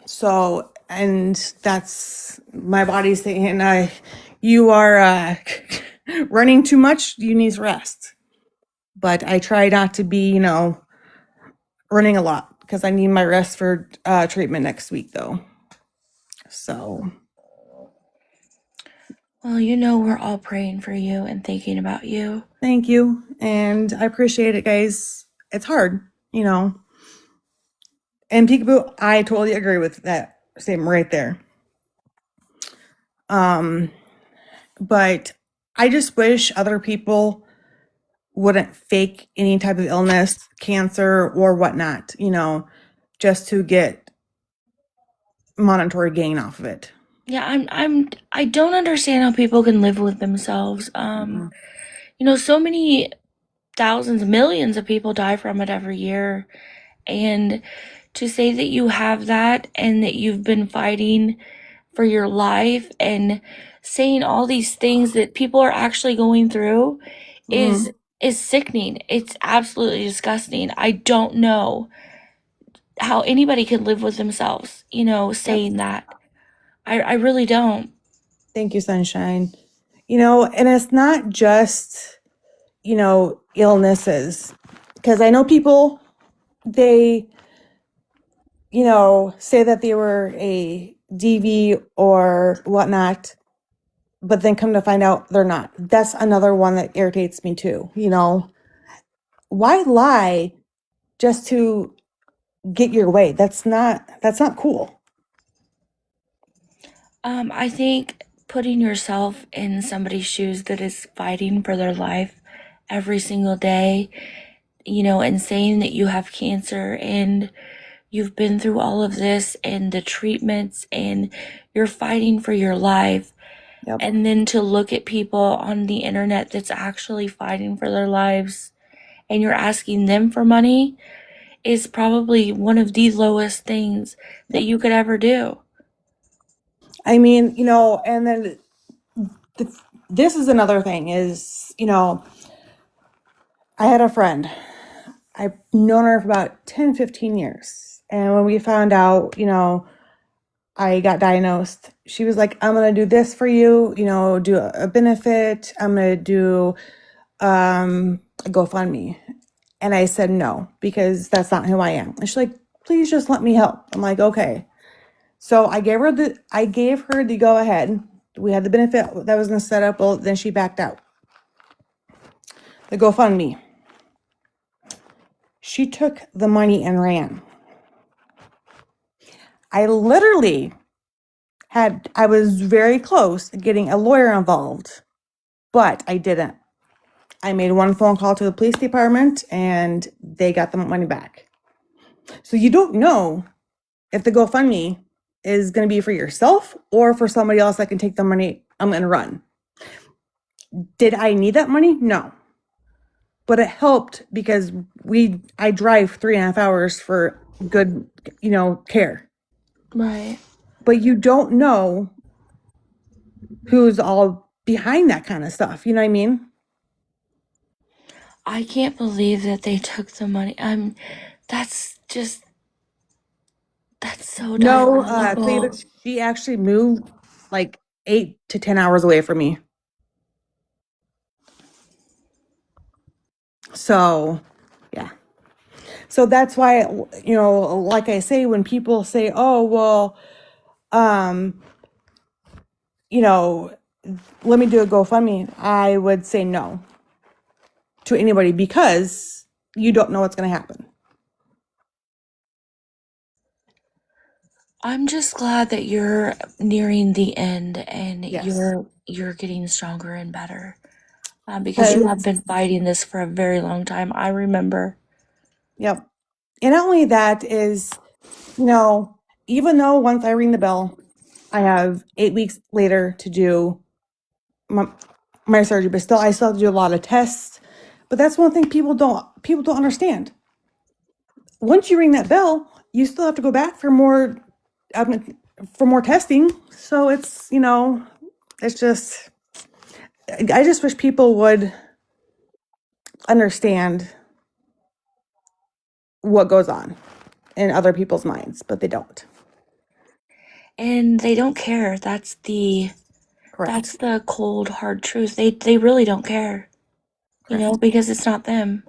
So, and that's my body's saying, you are running too much. You need rest. But I try not to be, running a lot because I need my rest for treatment next week, though. So, Well, we're all praying for you and thinking about you. thank you. And I appreciate it, guys. It's hard, And peekaboo, I totally agree with that statement right there. But I just wish other people wouldn't fake any type of illness, cancer or whatnot, just to get monetary gain off of it. Yeah, I don't understand how people can live with themselves. So many thousands, millions of people die from it every year. And to say that you have that and that you've been fighting for your life and saying all these things that people are actually going through is sickening. It's absolutely disgusting. I don't know how anybody could live with themselves, saying that. I really don't. Thank you, Sunshine. And it's not just, illnesses. Because I know people, they, say that they were a DV or whatnot, but then come to find out they're not. That's another one that irritates me too. Why lie just to get your way? That's not cool. I think putting yourself in somebody's shoes that is fighting for their life every single day, and saying that you have cancer and you've been through all of this and the treatments and you're fighting for your life. Yep. And then to look at people on the internet that's actually fighting for their lives and you're asking them for money is probably one of the lowest things that you could ever do. I mean, and then this is another thing is, I had a friend. I've known her for about 10, 15 years. And when we found out, I got diagnosed, she was like, I'm going to do this for you, do a benefit. I'm going to do a GoFundMe. And I said no, because that's not who I am. And she's like, please just let me help. I'm like, okay. So I gave her the go ahead. We had the benefit that was going to set up. Well, then she backed out. The GoFundMe. She took the money and ran. I literally I was very close to getting a lawyer involved, but I didn't. I made one phone call to the police department and they got the money back. So you don't know if the GoFundMe is going to be for yourself or for somebody else that can take the money and run. Did I need that money? No. But it helped because I drive 3.5 hours for good, care. Right. But you don't know who's all behind that kind of stuff. You know what I mean? I can't believe that they took the money. That's so No, diabolical. she actually moved like 8 to 10 hours away from me. So, yeah. So that's why, like I say, when people say, oh, well, let me do a GoFundMe, I would say no to anybody because you don't know what's going to happen. I'm just glad that you're nearing the end and Yes. you're getting stronger and better. because you have been fighting this for a very long time. I remember. Yep. And not only that is, even though once I ring the bell, I have 8 weeks later to do my surgery, but I still have to do a lot of tests. But that's one thing people don't understand. Once you ring that bell, you still have to go back for more testing. So it's it's just, I just wish people would understand what goes on in other people's minds, but they don't. And they don't care. That's the cold, hard truth. They really don't care. Correct. Because it's not them.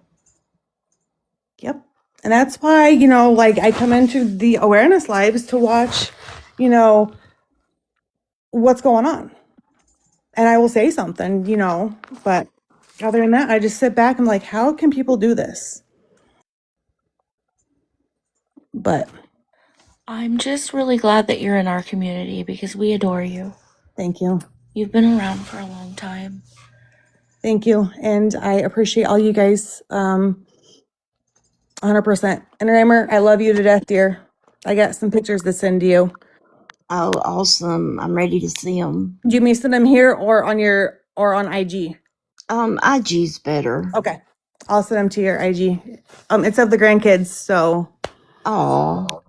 Yep. And that's why, I come into the awareness lives to watch, what's going on. And I will say something, but other than that, I just sit back and like, how can people do this? But I'm just really glad that you're in our community because we adore you. thank you. You've been around for a long time. Thank you. And I appreciate all you guys 100%. And Reimer, I love you to death, dear. I got some pictures to send to you. Oh, awesome. I'm ready to see them. Do you mean send them here or on IG? IG's better. Okay. I'll send them to your IG. It's of the grandkids, so. Oh.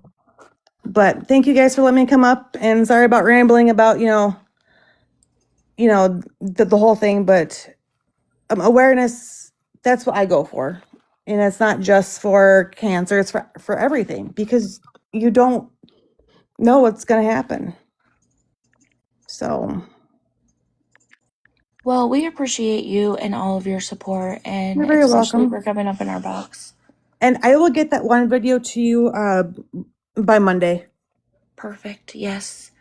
But thank you guys for letting me come up, and sorry about rambling about, the whole thing, but awareness, that's what I go for. And it's not just for cancer, it's for everything, because you don't know what's going to happen. So. Well, we appreciate you and all of your support, and You're very especially welcome. for coming up in our box. And I will get that one video to you by Monday. Perfect. Yes.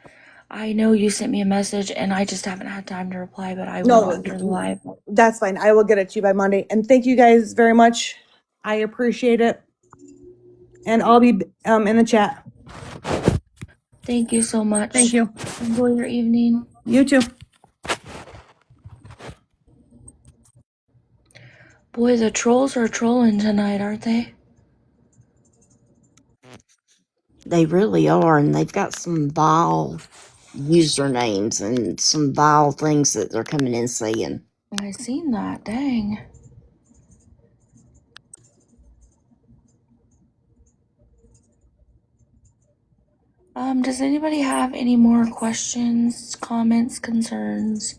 I know you sent me a message, and I just haven't had time to reply, but I will after the live. That's fine. I will get it to you by Monday. And thank you guys very much. I appreciate it. And I'll be in the chat. Thank you so much. Thank you. Enjoy your evening. You too. Boy, the trolls are trolling tonight, aren't they? They really are, and they've got some vile usernames and some vile things that they're coming in saying. I seen that. Dang. Does anybody have any more questions, comments, concerns?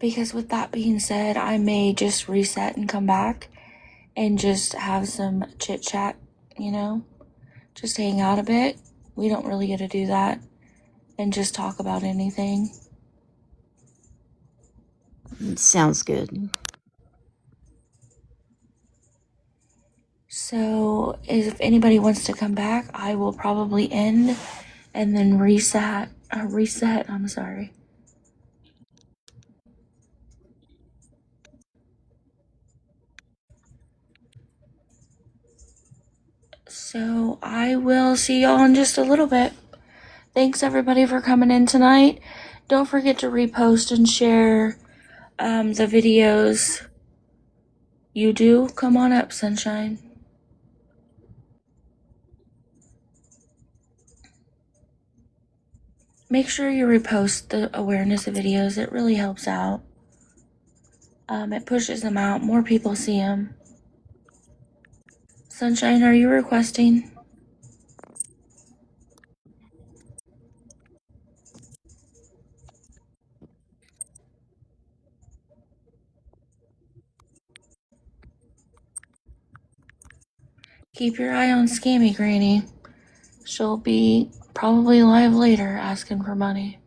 Because with that being said, I may just reset and come back and just have some chit chat, just hang out a bit. We don't really get to do that and just talk about anything. It sounds good. So if anybody wants to come back, I will probably end and then reset. I'm sorry. So I will see y'all in just a little bit. Thanks everybody for coming in tonight. Don't forget to repost and share the videos. You do? Come on up, Sunshine. Make sure you repost the awareness videos. It really helps out. It pushes them out. More people see them. Sunshine, are you requesting? Keep your eye on Scammy Granny. She'll be probably live later asking for money.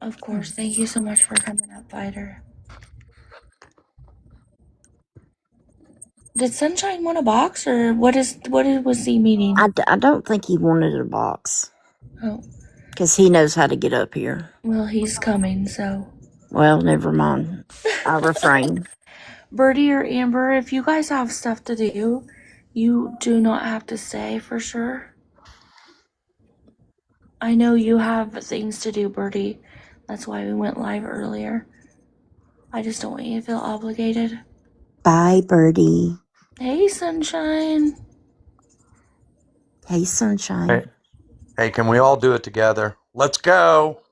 Of course. Thank you so much for coming up, Fighter. Did Sunshine want a box, or what was he meaning? I don't think he wanted a box. Oh. Because he knows how to get up here. Well, he's coming, so. Well, never mind. I'll refrain. Birdie or Amber, if you guys have stuff to do, You do not have to stay for sure. I know you have things to do, Birdie. That's why we went live earlier. I just don't want you to feel obligated. Bye, Birdie. Hey, Sunshine. Hey, Sunshine. Hey, can we all do it together? Let's go.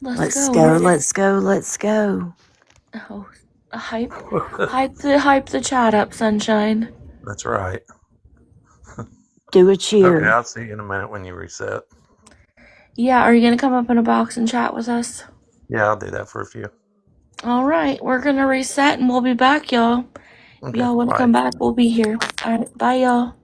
Let's go. Let's go. Let's go. Oh, hype the chat up, Sunshine. That's right. Do a cheer. Okay, I'll see you in a minute when you reset. Yeah, are you gonna come up in a box and chat with us? Yeah, I'll do that for a few. All right, we're gonna reset and we'll be back, y'all. If Okay, y'all want to bye. come back, we'll be here. All right, bye, y'all.